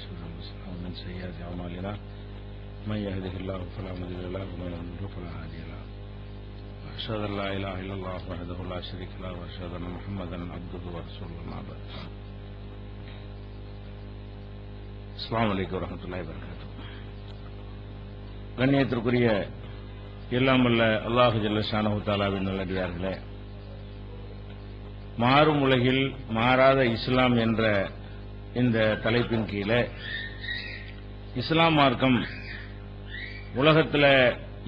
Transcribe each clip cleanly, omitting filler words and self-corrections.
شرور أنفسنا ومن سيئات أعمالنا من يهده الله فلا مضل له ومن يضلل فلا هادي له وأشهد أن لا إله إلا الله وحده لا شريك له وأشهد أن محمدا عبده ورسوله أما بعد السلام عليكم ورحمة الله وبركاته. கண்ணியத்திற்குரிய எல்லாம் வல்ல அல்லாஹு ஜல்ல ஷானஹு தஆலாவின் நல்லடியார்களே, மாறும் உலகில் மாறாத இஸ்லாம் என்ற இந்த தலைப்பின் கீழே இஸ்லாம் மார்க்கம் உலகத்தில்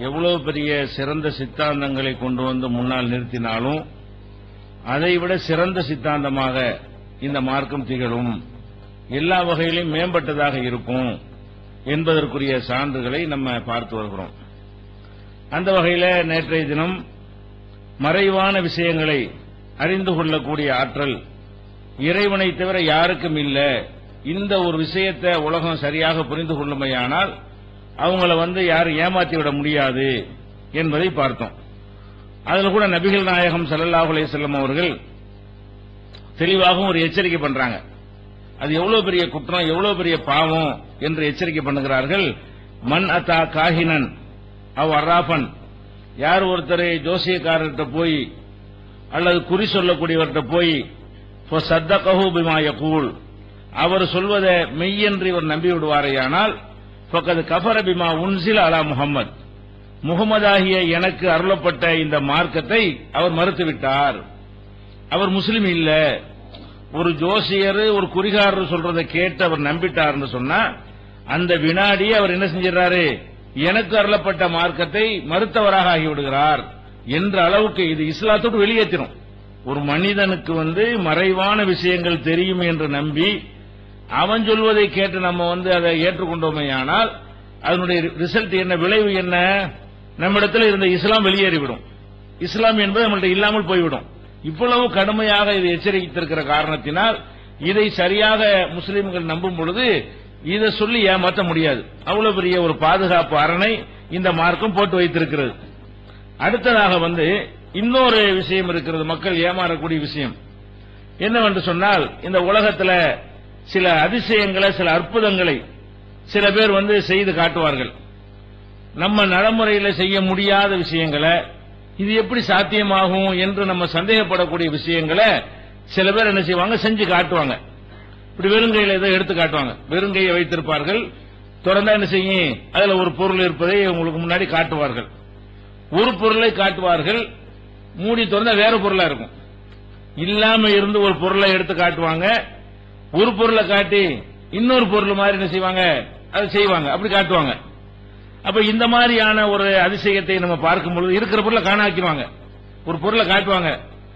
எவ்வளவு பெரிய சிறந்த சித்தாந்தங்களை கொண்டு வந்து முன்னால் நிறுத்தினாலும் அதைவிட சிறந்த சித்தாந்தமாக இந்த மார்க்கம் திகழும், எல்லா வகையிலும் மேம்பட்டதாக இருக்கும் என்பதற்குரிய சான்றுகளை நம்ம பார்த்து வருகிறோம். அந்த வகையில் நேற்றைய தினம் மறைவான விஷயங்களை அறிந்து கொள்ளக்கூடிய ஆற்றல் இறைவனை தவிர யாருக்கும் இல்லை, இந்த ஒரு விஷயத்தை உலகம் சரியாக புரிந்து கொள்ளுமையானால் அவங்கள யாரும் ஏமாற்றி விட முடியாது என்பதை பார்த்தோம். அதில் கூட நபிகள் நாயகம் ஸல்லல்லாஹு அலைஹி வஸல்லம் அவர்கள் தெளிவாகவும் ஒரு எச்சரிக்கை பண்றாங்க. அது எவ்வளவு பெரிய குற்றம், எவ்வளவு பெரிய பாவம் என்று எச்சரிக்கை பண்ணுகிறார்கள். மன் அத்தா காஹினன் அவ் அர்ராஃபன், யார் ஒருத்தரை ஜோசியக்காரர்கிட்ட போய் அல்லது குறி சொல்லக்கூடியவர்கிட்ட போய் ஃபஸத்தகஹு பிமா யகூல், அவர் சொல்வதை மெய்யென்று இவர் நம்பி விடுவாரேயானால் ஃபக்கத் கஃபர பிமா உன்சில அலா முஹம்மத், முகமதாகிய எனக்கு அருளப்பட்ட இந்த மார்க்கத்தை அவர் மறுத்துவிட்டார், அவர் முஸ்லிம் இல்ல. ஒரு ஜோசியர் ஒரு குறிகாரர் சொல்றதை கேட்டு அவர் நம்பிட்டார்னு சொன்னா அந்த வினாடி அவர் என்ன செஞ்சிடறாரு, எனக்கு அருளப்பட்ட மார்க்கத்தை மறுத்தவராக ஆகிவிடுகிறார் என்ற அளவுக்கு இது இஸ்லாத்தோடு வெளியேற்றிடும். ஒரு மனிதனுக்கு மறைவான விஷயங்கள் தெரியும் என்று நம்பி அவன் சொல்வதை கேட்டு நம்ம அதை ஏற்றுக்கொண்டோமேயானால் அதனுடைய ரிசல்ட் என்ன, விளைவு என்ன, நம்மிடத்தில் இருந்த இஸ்லாம் வெளியேறிவிடும். இஸ்லாம் என்பது நம்மள்ட்ட இல்லாமல் போய்விடும். இவ்வளவு கடுமையாக இதை எச்சரித்திருக்கிற காரணத்தினால் இதை சரியாக முஸ்லிம்கள் நம்பும் பொழுது இதை சொல்லி ஏமாற்ற முடியாது. அவ்வளவு பெரிய ஒரு பாதுகாப்பு அரணை இந்த மார்க்கம் போட்டு வைத்திருக்கிறது. அடுத்ததாக இன்னொரு விஷயம் இருக்கிறது, மக்கள் ஏமாறக்கூடிய விஷயம் என்னவென்று சொன்னால், இந்த உலகத்தில் சில அதிசயங்களை, சில அற்புதங்களை சில பேர் செய்து காட்டுவார்கள். நம்ம நடைமுறையில் செய்ய முடியாத விஷயங்களை, இது எப்படி சாத்தியமாகும் என்று நம்ம சந்தேகப்படக்கூடிய விஷயங்களை சில பேர் என்ன செய்வாங்க, செஞ்சு காட்டுவாங்க. இப்படி வெறுங்கையில் ஏதோ எடுத்து காட்டுவாங்க. வெறுங்கையை வைத்திருப்பார்கள், திறந்தா என்ன செய்யும், அதுல ஒரு பொருள் இருப்பதை உங்களுக்கு முன்னாடி காட்டுவார்கள். ஒரு பொருளை காட்டுவார்கள், மூடி திறந்தா வேற பொருளா இருக்கும். இல்லாம இருந்து ஒரு பொருளை எடுத்து காட்டுவாங்க, ஒரு பொருளை காட்டி இன்னொரு பொருள் மாதிரி என்ன செய்வாங்க, அதை செய்வாங்க, அப்படி காட்டுவாங்க. அப்ப இந்த மாதிரியான ஒரு அதிசயத்தை நம்ம பார்க்கும் பொழுது இருக்கிற பொருளை காணாக்கிடுவாங்க. ஒரு பொருளை காட்டுவாங்க,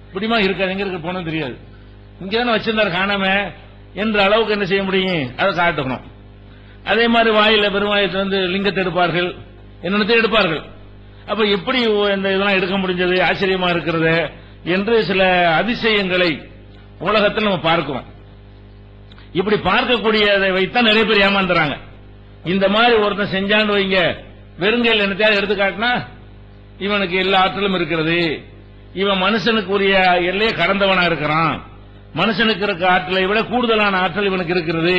இப்படிமா இருக்காது, எங்க இருக்க போனோம் தெரியாது, இங்கதானே வச்சிருந்தாரு காணாம என்ற அளவுக்கு என்ன செய்ய முடியும், அதை காட்டணும். அதே மாதிரி வாயில பெருவாயத்தை லிங்கத்தை எடுப்பார்கள், என்னென்னத்தை எடுப்பார்கள். அப்ப எப்படி இந்த இதெல்லாம் எடுக்க முடிஞ்சது, ஆச்சரியமா இருக்கிறது என்று சில அதிசயங்களை உலகத்தில் நம்ம பார்க்கிறோம். இப்படி பார்க்கக்கூடியதை வைத்தான் நிறைய பேர் ஏமாந்துறாங்க. இந்த மாதிரி ஒருத்தன் செஞ்சான்னு வைங்க, வெறுங்கையில் என்னத்தையாவது எடுத்து காட்டினா இவனுக்கு எல்லா ஆற்றலும் இருக்கிறது, இவன் மனுஷனுக்கு உரிய எல்லையே கடந்தவனா இருக்கிறான், மனுஷனுக்கு இருக்க ஆற்றலை விட கூடுதலான ஆற்றல் இவனுக்கு இருக்கிறது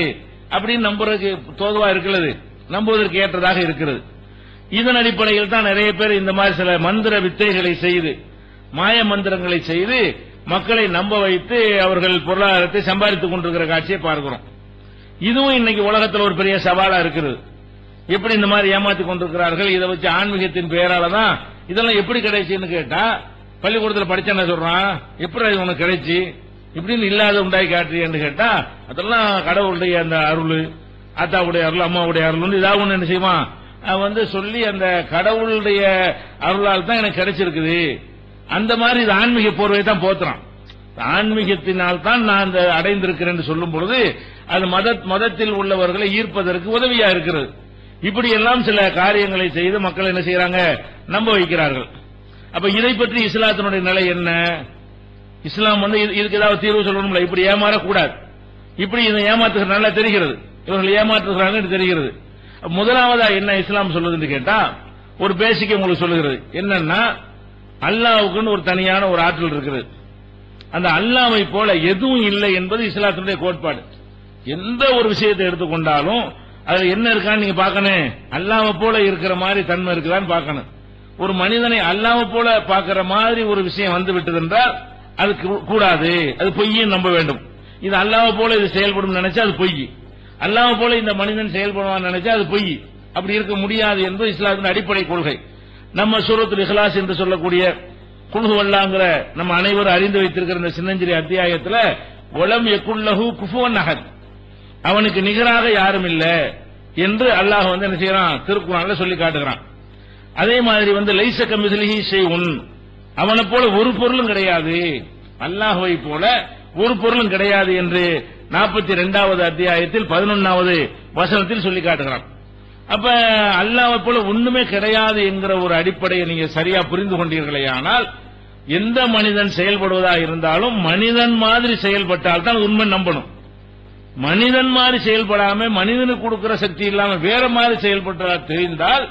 அப்படின்னு நம்புறதுக்கு தோதுவா இருக்கிறது, நம்புவதற்கு ஏற்றதாக இருக்கிறது. இதன் அடிப்படையில் தான் நிறைய பேர் இந்த மாதிரி சில மந்திர வித்தைகளை செய்து, மாய மந்திரங்களை செய்து மக்களை நம்ப வைத்து அவர்கள் பொருளாதாரத்தை சம்பாதித்துக் கொண்டிருக்கிற காட்சியை பார்க்கிறோம். இதுவும் இன்னைக்கு உலகத்தில் ஒரு பெரிய சவாலா இருக்கிறது. எப்படி இந்த மாதிரி ஏமாத்திக் கொண்டிருக்கிறார்கள், இதை வச்சு ஆன்மீகத்தின் பெயரால தான் இதெல்லாம் எப்படி கிடைச்சுன்னு கேட்டா, பள்ளிக்கூடத்தில் படிச்சா சொல்றான், எப்படி இது உனக்கு கிடைச்சி, இப்படின்னு இல்லாத உண்டாய் காட்டுறியன்னு கேட்டா, அதெல்லாம் கடவுளுடைய அந்த அருள், ஆத்தாவுடைய அருள், அம்மாவுடைய அருள், இதாவது ஒண்ணு என்ன செய்வான் சொல்லி அந்த கடவுளுடைய அருளால் தான் எனக்கு கிடைச்சிருக்குது. அந்த மாதிரி இது ஆன்மீக போர்வை தான் போத்துறான். ஆன்மீகத்தினால் தான் நான் அடைந்திருக்கிறேன் சொல்லும் பொழுது அது மதத்தில் உள்ளவர்களை ஈர்ப்பதற்கு உதவியா இருக்கிறது. இப்படி எல்லாம் சில காரியங்களை செய்து மக்கள் என்ன செய்யறாங்க, நம்ப வைக்கிறார்கள். அப்ப இதை பற்றி இஸ்லாத்தினுடைய நிலை என்ன, இஸ்லாம் இதுக்கு ஏதாவது தீர்வு சொல்லணும்ல, இப்படி ஏமாறக்கூடாது, இப்படி இதை ஏமாத்துகிற நல்லா தெரிகிறது, இவர்கள் ஏமாற்றுகிறாங்க தெரிகிறது. முதலாவதா என்ன இஸ்லாம் சொல்லுதுன்னு கேட்டா, ஒரு பேசிக் உங்களுக்கு சொல்லுகிறது என்னன்னா, அல்லாஹ்வுக்குன்னு ஒரு தனியான ஒரு ஆற்றல் இருக்கிறது. அந்த அல்லாஹ்வை போல எதுவும் இல்லை என்பது இஸ்லாத்தினுடைய கோட்பாடு. எந்த ஒரு விஷயத்தை எடுத்துக்கொண்டாலும் அதுல என்ன இருக்கான்னு நீங்க பார்க்கணும். அல்லாஹ்வை போல இருக்கிற மாதிரி தன்மை இருக்குதான்னு பார்க்கணும். ஒரு மனிதனை அல்லாஹ்வை போல பார்க்கிற மாதிரி ஒரு விஷயம் வந்து விட்டது என்றால் அது கூடாது, அது பொய்ன்னு நம்ப வேண்டும். இது அல்லாஹ்வை போல இது செயல்படும் நினைச்சா அது பொய். அல்லாஹ்வை போல இந்த மனிதன் செயல்படுவான்னு நினைச்சா அது பொய். அப்படி இருக்க முடியாது என்பது இஸ்லாத்தின் அடிப்படை கொள்கை. நம்ம சூரத்துல் இஹ்லாஸ் என்று சொல்லக்கூடிய குல் ஹுவல்லாஹ்ங்கிற நம்ம அனைவரும் அறிந்து வைத்திருக்கிற இந்த சின்னஞ்சிறு அத்தியாயத்துல வலம் யகுல்லஹு குஃபுவன் அஹத், அவனுக்கு நிகராக யாரும் இல்ல என்று அல்லாஹ் என்ன செய்யறான், திருக்குர்ஆன்ல சொல்லி காட்டுகிறான். அதே மாதிரி லைஸ கமிஸ்லிஹி ஷைஉன், அவனை போல ஒரு பொருளும் கிடையாது, அல்லாஹ்வை போல ஒரு பொருளும் கிடையாது என்று 42வது அத்தியாயத்தில் 11வது வசனத்தில் சொல்லி காட்டுகிறான். அப்ப அல்லாஹ்வை போல ஒண்ணுமே கிடையாது என்கிற ஒரு அடிப்படையை நீங்க சரியா புரிந்து கொண்டீர்களே, ஆனால் எந்த மனிதன் செயல்படுவதா இருந்தாலும் மனிதன் மாதிரி செயல்பட்டால் தான் உண்மை நம்பணும். மனிதன் மாதிரி செயல்படாம மனிதனுக்கு கொடுக்கிற சக்தி இல்லாம வேற மாதிரி செயல்பட்டதா தெரிந்தால்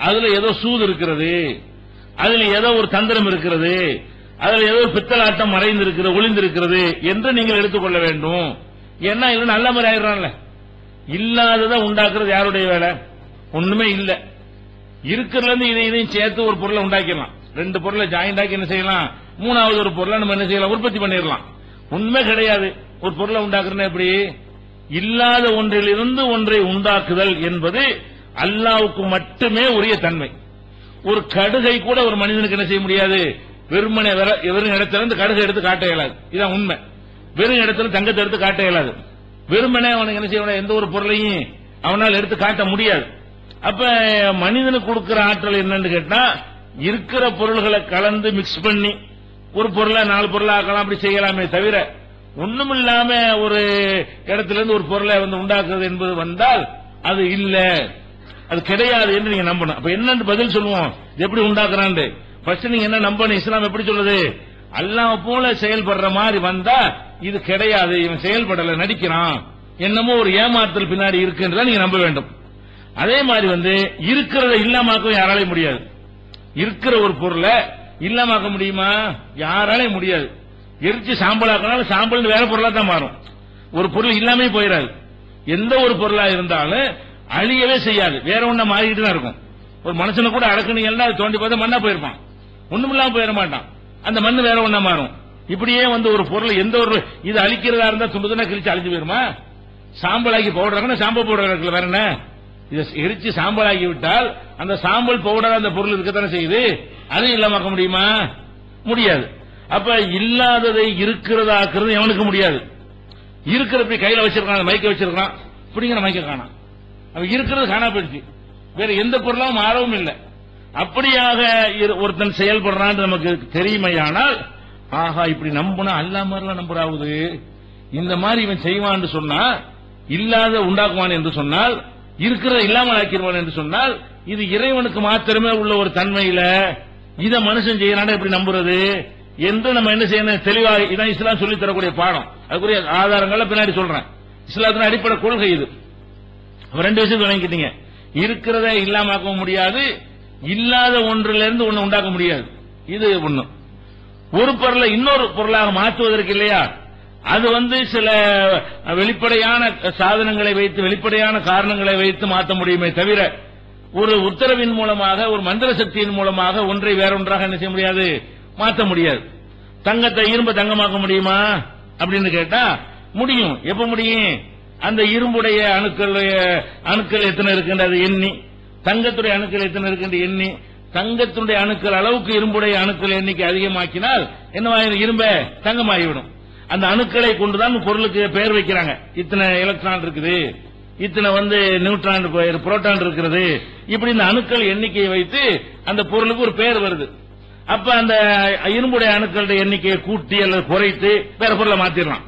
அதுல ஏதோ சூது இருக்கிறது, அதுல ஏதோ ஒரு தந்திரம் இருக்கிறது, அதுல ஏதோ ஒரு பித்தலாட்டம் மறைந்து இருக்கிறது, ஒளிந்திருக்கிறது என்று நீங்கள் எடுத்துக்கொள்ள வேண்டும். ஏன்னா இது நல்ல மாதிரி ஆயிடுறான்ல. இல்லாததை உண்டாக்குறது யாருடைய வேலை? ஒண்ணுமே இல்ல. இருக்கிறதுல இருந்து இதையும் சேர்த்து ஒரு பொருளை உண்டாக்கிடலாம். ரெண்டு பொருளை ஜாயிண்ட் ஆக்கி என்ன செய்யலாம், மூணாவது ஒரு பொருளை நம்ம என்ன செய்யலாம், உற்பத்தி பண்ணிடலாம். உண்மை கிடையாது. ஒரு பொருளை உண்டாக்குறேன்னா எப்படி? இல்லாத ஒன்றிலிருந்து ஒன்றை உண்டாக்குதல் என்பது அல்லாஹ்வுக்கு மட்டுமே உரிய தன்மை. ஒரு கடுகை கூட ஒரு மனிதனுக்கு என்ன செய்ய முடியாது, வெறுமனே வெறும் இடத்துல இருந்து கடுகை எடுத்து காட்ட இயலாது. இதான் உண்மை. வெறும் இடத்துல தங்கத்தை எடுத்து காட்ட இயலாது. வெறுமனே அவனுக்கு என்ன செய்ய, எந்த ஒரு பொருளையும் அவனால் எடுத்து காட்ட முடியாது. அப்ப மனிதனுக்கு கொடுக்கிற ஆற்றல் என்னன்னு கேட்டா, இருக்கிற பொருள்களை கலந்து மிக்ஸ் பண்ணி ஒரு பொருளை 4 பொருளை ஆக்கலாம், அப்படி செய்யலாமே தவிர ஒண்ணும் இல்லாம ஒரு இடத்துல இருந்து ஒரு பொருளை உண்டாக்குறது என்பது வந்தால் அது இல்ல, அது கிடையாது என்று நீங்க நம்பணும். அப்ப என்னன்னு பதில் சொல்லுவோம், எப்படி உண்டாக்குறான்னு ஃபர்ஸ்ட் நீங்க என்ன நம்பணும். இஸ்லாம் எப்படி சொல்லுது, அல்லாஹ் போல செயல்படுற மாதிரி வந்தா இது கிடையாது, இவன் செயல்படல, நடிக்கிறான், என்னமோ ஒரு ஏமாற்றல் பின்னாடி இருக்குன்றத நீங்க நம்ப வேண்டும். அதே மாதிரி இருக்கிறத இல்லாமக்கவும் யாராலையும் முடியாது. இருக்கிற ஒரு பொருளை இல்லாமக்க முடியுமா? யாராலையும் முடியாது. எரிச்சு சாம்பலாக்கினாலும் சாம்பல் வேற பொருளா தான் மாறும். ஒரு பொருள் இல்லாமே போயிடாது. எந்த ஒரு பொருளா இருந்தாலும் அழியவே செய்யாது, வேற ஒண்ணா மாறிக்கிட்டு தான் இருக்கும். ஒரு மனுஷனை கூட அடக்குனீங்கன்னா அது தோண்டி பார்த்தா மண்ணா போயிருப்பான், ஒண்ணுமில்லாம போயிட மாட்டான். அந்த மண்ணு வேற ஒண்ணா மாறும். இப்படியே ஒரு பொருள் எந்த ஒரு இது அழிக்கிறதா இருந்தா துண்டு துண்டா கிழிச்சு அழிஞ்சு போயிருமா? சாம்பலாக்கி பவுடர் சாம்பல் பவுடர் இருக்குல்ல, வேற என்ன? இதை எரிச்சு சாம்பலாக்கி விட்டால் அந்த சாம்பல் பவுடர் அந்த பொருள் இருக்கத்தானே செய்யுது, அதையும் இல்லாமக்க முடியுமா? முடியாது. அப்ப இல்லாததை இருக்கிறதாக்குறது எவனுக்கு முடியாது. இருக்கிறப்ப கையில வச்சிருக்கான், மைக்க வச்சிருக்கான், இப்படிங்கிற மைக்க காணாம், அவன் இருக்கிறது காணா போயிடுச்சு, வேற எந்த பொருளும் மாறவும் இல்லை. அப்படியாக ஒருத்தன் செயல்படுறான்னு நமக்கு தெரியுமையானால், ஆஹா இப்படி நம்பினா அல்லா மாதிரிலாம் நம்புறாவுது, இந்த மாதிரி இவன் செய்வான் சொன்னா, இல்லாத உண்டாக்குவான் என்று சொன்னால், இருக்கிறத இல்லாமல் ஆக்கிடுவான் என்று சொன்னால், இது இறைவனுக்கு மாத்திரமே உள்ள ஒரு தன்மையில இதை மனுஷன் செய்யறான எப்படி நம்புறது என்று நம்ம என்ன செய்யணும் தெளிவாக. இதான் இஸ்லாம் சொல்லி தரக்கூடிய பாடம். அதுக்குரிய ஆதாரங்களை பின்னாடி சொல்றேன். இஸ்லாத்தின் அடிப்படை கொள்கை இது. ரெண்டு விஷயம் வாங்கிக்கிட்டீங்க. இருக்கிறத இல்லாமக்கவும் முடியாது, இல்லாத ஒன்றிலிருந்து ஒன்னு உண்டாக்க முடியாது. இது ஒண்ணு. ஒரு பொருளை இன்னொரு பொருளாக மாற்றுவதற்கு இல்லையா, அது சில வெளிப்படையான சாதனங்களை வைத்து வெளிப்படையான காரணங்களை வைத்து மாற்ற முடியுமே தவிர, ஒரு உத்தரவின் மூலமாக ஒரு மந்திர சக்தியின் மூலமாக ஒன்றை வேறொன்றாக என்ன செய்ய முடியாது, மாற்ற முடியாது. தங்கத்தை இரும்பு தங்கமாக்க முடியுமா அப்படின்னு கேட்டா முடியும். எப்ப முடியும்? அந்த இரும்புடைய அணுக்கள் எத்தனை இருக்கின்றது எண்ணி, தங்கத்துடைய அணுக்கள் எத்தனை இருக்கின்ற எண்ணி, தங்கத்துடைய அணுக்கள் அளவுக்கு இரும்புடைய அணுக்கள் எண்ணிக்கை அதிகமாக்கினால் என்னவாயிரும், இரும்ப தங்கமாகிவிடும். அந்த அணுக்களை கொண்டுதான் பொருளுக்கு பெயர் வைக்கிறாங்க. இத்தனை எலக்ட்ரான் இருக்குது, இத்தனை நியூட்ரான் புரோட்டான் இருக்கிறது, இப்படி இந்த அணுக்கள் எண்ணிக்கையை வைத்து அந்த பொருளுக்கு ஒரு பெயர் வருது. அப்ப அந்த இரும்புடைய அணுக்களுடைய எண்ணிக்கையை கூட்டி அல்லது குறைத்து வேற பொருளை மாத்திடலாம்.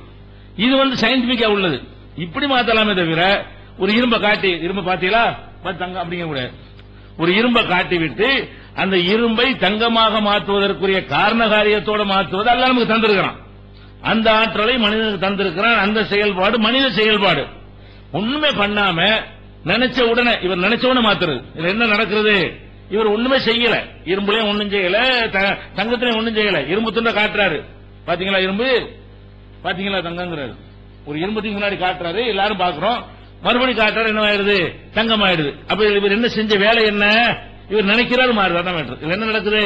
இது சயின்டிபிக்கா உள்ளது. இப்படி மாத்தலாமே தவிர ஒரு இரும்பை காட்டி, இரும்பை பாத்தீங்களா தங்கம் அப்படிங்க கூட, ஒரு இரும்பை காட்டி விட்டு அந்த இரும்பை தங்கமாக மாற்றுவதற்குரிய காரண காரியத்தோடு மாற்றுவது அல்ல நமக்கு தந்திருக்கிறான். அந்த ஆற்றலை மனிதனுக்கு தந்திருக்கிறான். அந்த செயல்பாடு மனித செயல்பாடு. ஒண்ணுமே பண்ணாம நினைச்ச உடனே, இவர் நினைச்ச உடனே மாத்துறது. இதுல என்ன நடக்கிறது? இவர் ஒண்ணுமே செய்யல, இரும்புலையும் ஒண்ணும் செய்யல, தங்கத்திலையும் ஒண்ணும் செய்யல, இரும்பு துண்டை காட்டுறாரு. பாத்தீங்களா இரும்பு, பாத்தீங்களா தங்கங்கிறாரு. ஒரு இரும்புக்கு முன்னாடி காட்டுறாரு, எல்லாரும் பாக்குறோம். மறுபடியும் காட்டுறாரு, என்ன ஆயிடுது? தங்கம் ஆயிடுது. அப்ப இவர் என்ன செஞ்ச வேலை என்ன? இவர் நினைக்கிறாரு மாறுதான் மேட்டர். இதுல என்ன நடக்குது?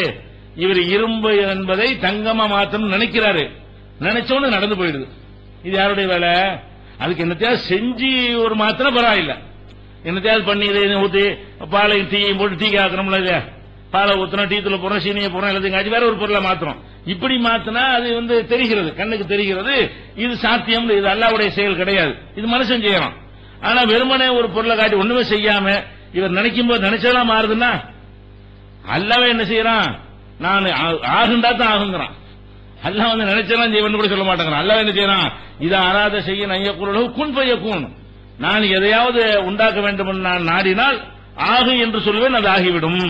இவர் இரும்பு என்பதை தங்கமா மாத்தணும் நினைக்கிறாரு. நினைச்சோன்னு நடந்து போயிடுது. இது யாருடைய வேலை? அதுக்கு என்னத்தையாவது செஞ்சு ஒரு மாத்திர பரவாயில்ல. என்னத்தையாவது பண்ணி இதை ஊத்தி பாலையும் டீயும் போட்டு டீ ஆக்கணும்ல, இல்லையா? பாலை ஊத்தணும், டீ தூள் போறோம், சீனியை போறோம், எல்லாத்தையும் வேற ஒரு பொருளை மாத்திரம். இப்படி மாத்தினா அது தெரிகிறது, கண்ணுக்கு தெரிகிறது. இது சாத்தியம், இது அல்லாஹ்வுடைய செயல் கிடையாது. இது மனுஷன் செய்யறான். ஆனா வெறுமனே ஒரு பொருளை காட்டி ஒண்ணுமே செய்யாம இவர் நினைக்கும் போது நினைச்சதெல்லாம் மாறுதுன்னா அல்லாஹ்வே என்ன செய்யறான்? நான் ஆகுண்டா தான் ஆகுங்கிறான். அல்லாஹ் நினைச்செல்லாம் செய்வன்னு கூட சொல்ல மாட்டேங்கிறான். அல்லாஹ் என்ன செய்யறான்? இதை அராத செய்ய நையக்குறளவு குன் பையக்கூன். நான் எதையாவது உண்டாக்க வேண்டும் என்று நான் நாடினால் ஆகு என்று சொல்வேன், அது ஆகிவிடும்.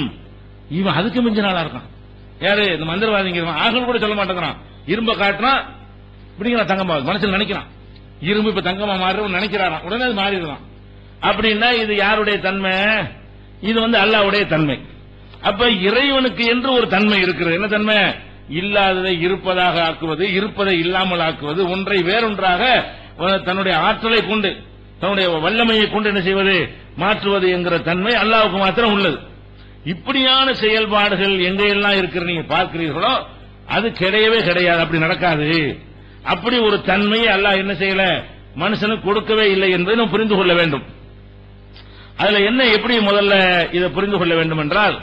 இவன் அதுக்கு மிஞ்ச நாளா இருக்கான். யாரு? இந்த மந்திரவாதிங்கிறவன் ஆகுன்னு கூட சொல்ல மாட்டேங்கிறான். இரும்ப காட்டுறான், இப்படிங்கிறான் தங்கமா மனசில் நினைக்கிறான். இரும்பு இப்ப தங்கமா மாறுறவன் நினைக்கிறான், உடனே அது மாறிடுறான். அப்படின்னா இது யாருடைய தன்மை? இது அல்லாஹ்வுடைய தன்மை. அப்ப இறைவனுக்கு என்று ஒரு தன்மை இருக்கிறது. என்ன தன்மை? இல்லாததை இருப்பதாக ஆக்குவது, இருப்பதை இல்லாமல் ஆக்குவது, ஒன்றை வேறொன்றாக தன்னுடைய ஆற்றலை கொண்டு, தன்னுடைய வல்லமையை கொண்டு என்ன செய்வது? மாற்றுவது என்கிற தன்மை அல்லாஹ்வுக்கு மாத்திரம் உள்ளது. இப்படியான செயல்பாடுகள் எங்கெல்லாம் இருக்கிற நீங்க பார்க்கிறீர்களோ அது கிடையவே கிடையாது. அப்படி நடக்காது. அப்படி ஒரு தன்மையை அல்லாஹ் என்ன செய்யல? மனுஷனுக்கு கொடுக்கவே இல்லை என்பதை நாம் புரிந்து கொள்ள வேண்டும். அதுல என்ன, எப்படி முதல்ல இதை புரிந்து கொள்ள வேண்டும் என்றால்,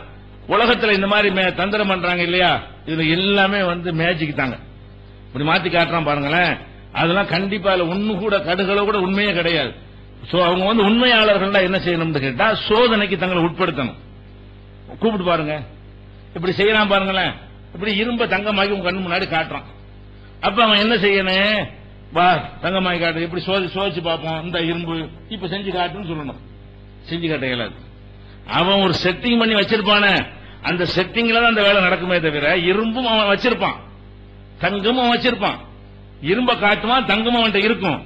உலகத்தில் இந்த மாதிரி தந்திரம் பண்றாங்க இல்லையா? இதுல எல்லாமே மேஜிக் தாங்க. இப்படி மாத்தி காட்டுறான் பாருங்களேன். அதெல்லாம் கண்டிப்பா ஒண்ணு கூட கடுகளோ கூட உண்மையே கிடையாது. அவங்க உண்மையாளர்கள் என்ன செய்யணும்னு கேட்டா சோதனைக்கு தங்களை உட்படுத்தணும். கூப்பிட்டு பாருங்க, இப்படி செய்யலாம் பாருங்களேன். இப்படி இரும்ப தங்கமாக்கி உங்க கண்ணு முன்னாடி காட்டுறான். அப்ப அவன் என்ன செய்யணும்? வா தங்கமாக்கி காட்டு, இப்படி சோதிச்சு பார்ப்போம், இந்த இரும்பு இப்ப செஞ்சு காட்டுன்னு சொல்லணும். செஞ்சு காட்ட இயலாது. அவன் ஒரு செட்டிங் பண்ணி வச்சிருப்பான, அந்த செட்டிங்ல தான் அந்த வேலை நடக்குமே தவிர இரும்பும் அவன் வச்சிருப்பான், தங்கமும் அவன் வச்சிருப்பான். இரும்ப காட்டுவான், தங்கமும் அவன்கிட்ட இருக்கும்.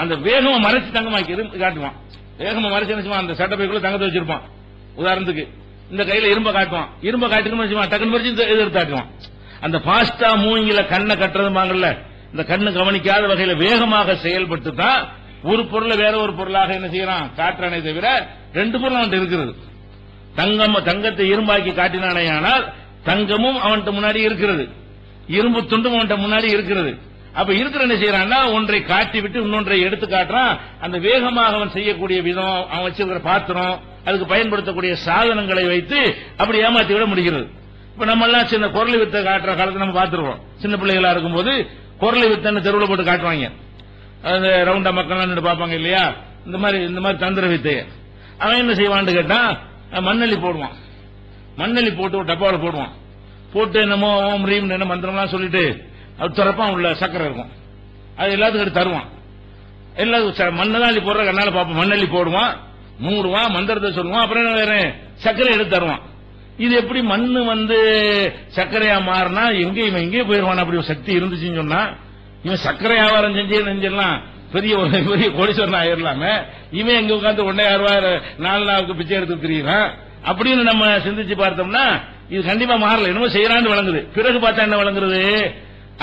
அந்த வேகமா மறைச்சு தங்கமாக்கி காட்டுவான். வேகமா மறைச்சு என்ன அந்த சட்டப்பைக்குள்ள தங்கத்தை வச்சிருப்பான். உதாரணத்துக்கு இந்த கையில இரும்ப காட்டுவான், இரும்ப காட்டுன்னு டக்குன்னு மறைச்சு எதிர்த்தாட்டுவான். அந்த பாஸ்டா மூங்கில கண்ணை கட்டுறதுமாங்கல்ல, இந்த கண்ணு கவனிக்காத வகையில வேகமாக செயல்பட்டு தான் ஒரு பொருளை வேற ஒரு பொருளாக என்ன செய்யறான்? காட்டுறானே தவிர ரெண்டு பொருள் அவன்கிட்ட இருக்கிறது. தங்கத்தை இரும்பாக்கி காட்டினானே ஆனால் தங்கமும் அவன்கிட்ட முன்னாடி இருக்கிறது, இரும்பு துண்டும் அவன்கிட்ட முன்னாடி இருக்கிறது. அப்ப இருக்கிற என்ன செய்யறான்னா ஒன்றை காட்டி விட்டு இன்னொன்றை எடுத்து காட்டுறான். அந்த வேகமாக அவன் செய்யக்கூடிய விதம், அவன் வச்சிருக்கிற பாத்திரம், அதுக்கு பயன்படுத்தக்கூடிய சாதனங்களை வைத்து அப்படி ஏமாத்தி விட முடிகிறது. இப்ப நம்ம எல்லாம் சின்ன குரலை வித்த காட்டுற காலத்தை நம்ம பார்த்துருவோம். சின்ன பிள்ளைகளா இருக்கும்போது குரலை வித்தன்னு தெருவில் போட்டு காட்டுவாங்க. அந்த ரவுண்டா மக்கள் பார்ப்பாங்க இல்லையா? இந்த மாதிரி தந்திர வித்தைய அவன் என்ன செய்வான்னு கேட்டா மண்ணெல்லி போடுவான். மண்ணெல்லி போட்டு ஒரு டப்பாவில் போடுவான். போட்டு என்னமோ ஓம் ரீம் என்ன மந்திரம்லாம் சொல்லிட்டு அது திறப்பான். உள்ள சக்கரை இருக்கும், அது எல்லாத்துக்கும் எடுத்து தருவான். எல்லாத்துக்கும் மண்ணெல்லாம் போடுற கண்ணால பார்ப்போம். மண்ணெல்லி போடுவான், மூடுவான், மந்திரத்தை சொல்லுவான், அப்புறம் என்ன வேற சர்க்கரை எடுத்து தருவான். இது எப்படி மண்ணு சர்க்கரையா மாறினா எங்கேயும் போயிருவான். அப்படி ஒரு சக்தி இருந்துச்சுன்னு சொன்னா இவன் சர்க்கரை வியாபாரம் செஞ்செல்லாம் பெரிய கோடீஸ்வரன் ஆயிரலாம, இவன் எங்க உட்காந்து 1,000 ரூபாய் 4 நாளுக்கு பிச்சை எடுத்து தெரியுறான் அப்படின்னு நம்ம சிந்திச்சு பார்த்தோம்னா இது கண்டிப்பா மாறல. என்னமோ செய்யறான்னு வழங்குது. பிறகு பார்த்தா என்ன வழங்குறது?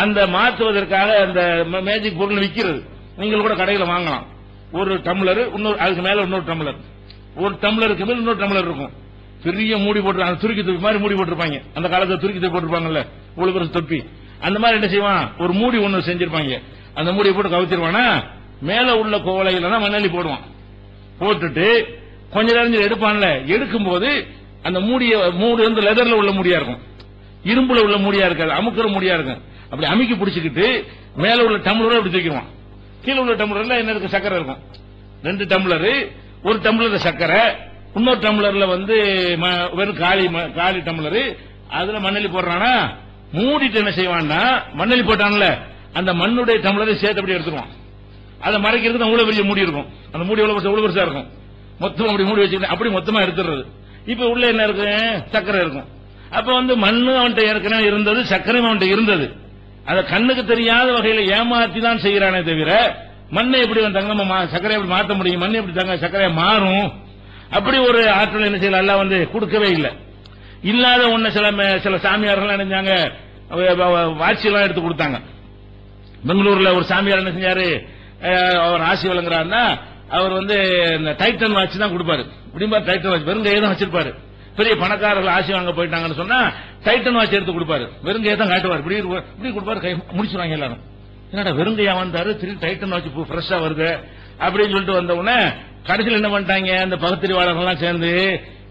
அந்த மாற்றுவதற்காக அந்த மேஜிக் பொருள் விற்கிறது. நீங்கள் கூட கடையில வாங்கலாம். ஒரு டம்ளர், இன்னொரு அதுக்கு மேல இன்னொரு டம்ளர், ஒரு டம்ளருக்கு மேல இன்னொரு டம்ளர் இருக்கும். பெரிய மூடி போட்டு துருக்கி தொப்பி மாதிரி மூடி போட்டிருப்பாங்க. அந்த காலத்துல துருக்கி தொப்பி போட்டிருப்பாங்கல்ல, உழுவுற தொப்பி. அந்த மாதிரி என்ன செய்வான்? ஒரு மூடி ஒண்ணு செஞ்சிருப்பாங்க. அந்த மூடியை போட்டு கவிச்சிருவானா, மேல உள்ள கோவலையில தான் மண்ணெல்லி போடுவான். போட்டுட்டு கொஞ்ச நேரம் எடுப்பான்ல, எடுக்கும் போது அந்த மூடி லெதர்ல உள்ள மூடியா இருக்கும், இரும்புல உள்ள மூடியா இருக்காது, அமுக்கிற மூடியா இருக்கும். அப்படி அமுக்கி பிடிச்சிக்கிட்டு மேல உள்ள டம்ளர் அப்படி தூக்கிடுவான். கீழே உள்ள டம்ளர்ல என்ன இருக்கு? சக்கரை இருக்கும். 2 டம்ளர், ஒரு டம்ளர் சக்கரை, இன்னொரு டம்ளர்ல வெறும் காலி டம்ளர், அதுல மண்ணெல்லி போடுறானா. மூடிட்டு என்ன செய்வான்னா, மண்ணெல்லி போட்டான்ல அந்த மண்ணுடைய டம்ளரை சேர்த்து அப்படி எடுத்துருவான். அதை மறைக்கிறதுக்கு அவ்வளவு பெரிய மூடி இருக்கும். அந்த மூடி எவ்வளவு பெருசா இருக்கும். மொத்தம் அப்படி மூடி வச்சுக்கிட்டு அப்படி மொத்தமா எடுத்துறது. இப்ப உள்ள என்ன இருக்கு? சக்கரை இருக்கும். அப்ப மண்ணு அவன்கிட்ட ஏற்கனவே இருந்தது, சக்கரையும் அவன்கிட்ட இருந்தது. அதை கண்ணுக்கு தெரியாத வகையில ஏமாத்தி தான் செய்யறானே தவிர மண்ணை எப்படி தங்கமா சக்கரை எப்படி மாற்ற முடியும்? மண் எப்படி சக்கரையா மாறும்? அப்படி ஒரு ஆற்றல் என்ன செய்யல அல்லாஹ் கொடுக்கவே இல்லை. இல்லாத ஒண்ணு சில சாமியார்கள் நினைஞ்சாங்க, வாட்சி எல்லாம் எடுத்து கொடுத்தாங்க. பெங்களூர்ல ஒரு சாமியார் என்ன செஞ்சாரு? அவர் ஆசி வழங்குறாருன்னா அவர் வந்து இந்த டைட்டன் வாட்ச் தான் கொடுப்பாரு. இப்படிமா டைட்டன் வாட்ச் வெறும் கையை தான் வச்சிருப்பாரு. பெரிய பணக்காரர்கள் ஆசி வாங்க போயிட்டாங்கன்னு சொன்னா டைட்டன் வாட்ச் எடுத்து கொடுப்பாரு. வெறும் கையை தான் காட்டுவார். இப்படி கொடுப்பாரு, கை முடிச்சுருவாங்க எல்லாரும். என்னடா வெறுங்கையா வந்தாரு, திரும்பி டைட்டன் வாட்ச் ஃப்ரெஷ்ஷா வருது அப்படின்னு சொல்லிட்டு வந்த உடனே கடைசியில் என்ன பண்ணிட்டாங்க, அந்த பகுத்தறிவாளர்கள்லாம் சேர்ந்து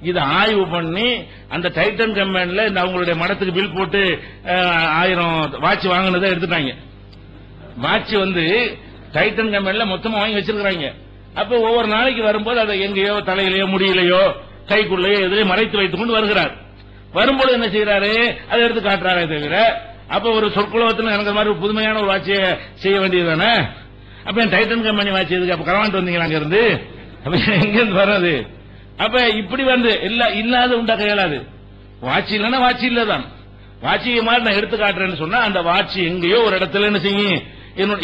இதை ஆய்வு பண்ணி அந்த டைட்டன் கம்பெனில இந்த அவங்களுடைய மடத்துக்கு பில் போட்டு 1000 வாட்ச் வாங்கினதை எடுத்துட்டாங்க. வாட்ச் வந்து டைட்டன் கம்பெனில மொத்தமா வாங்கி வச்சிருக்காங்க. அப்ப ஒவ்வொரு நாளைக்கு வரும்போது அதை எங்கேயோ தலையிலேயோ முடியலையோ கைக்குள்ளேயோ எதிரையோ மறைத்து வைத்துக் கொண்டு வருகிறார். வரும்போது என்ன செய்யறாரு, அதை எடுத்து காட்டுறாரே தவிர அப்ப ஒரு சொற்குலவத்தில் எனக்கு மாதிரி புதுமையான ஒரு வாட்சியை செய்ய வேண்டியது தானே. அப்ப என் டைட்டன் கம்பெனி வாட்சி எதுக்கு அப்ப களவாண்டு வந்தீங்களா அங்க இருந்து, அப்ப எங்க இருந்து வர்றது? அப்ப இப்படி வந்து இல்லாத உண்டாக்க இயலாது. வாட்சி இல்லைன்னா வாட்சி இல்லதான். வாட்சியை மாதிரி நான் எடுத்து காட்டுறேன்னு சொன்னா அந்த வாட்சி எங்கேயோ ஒரு இடத்துல என்ன செய்யும்,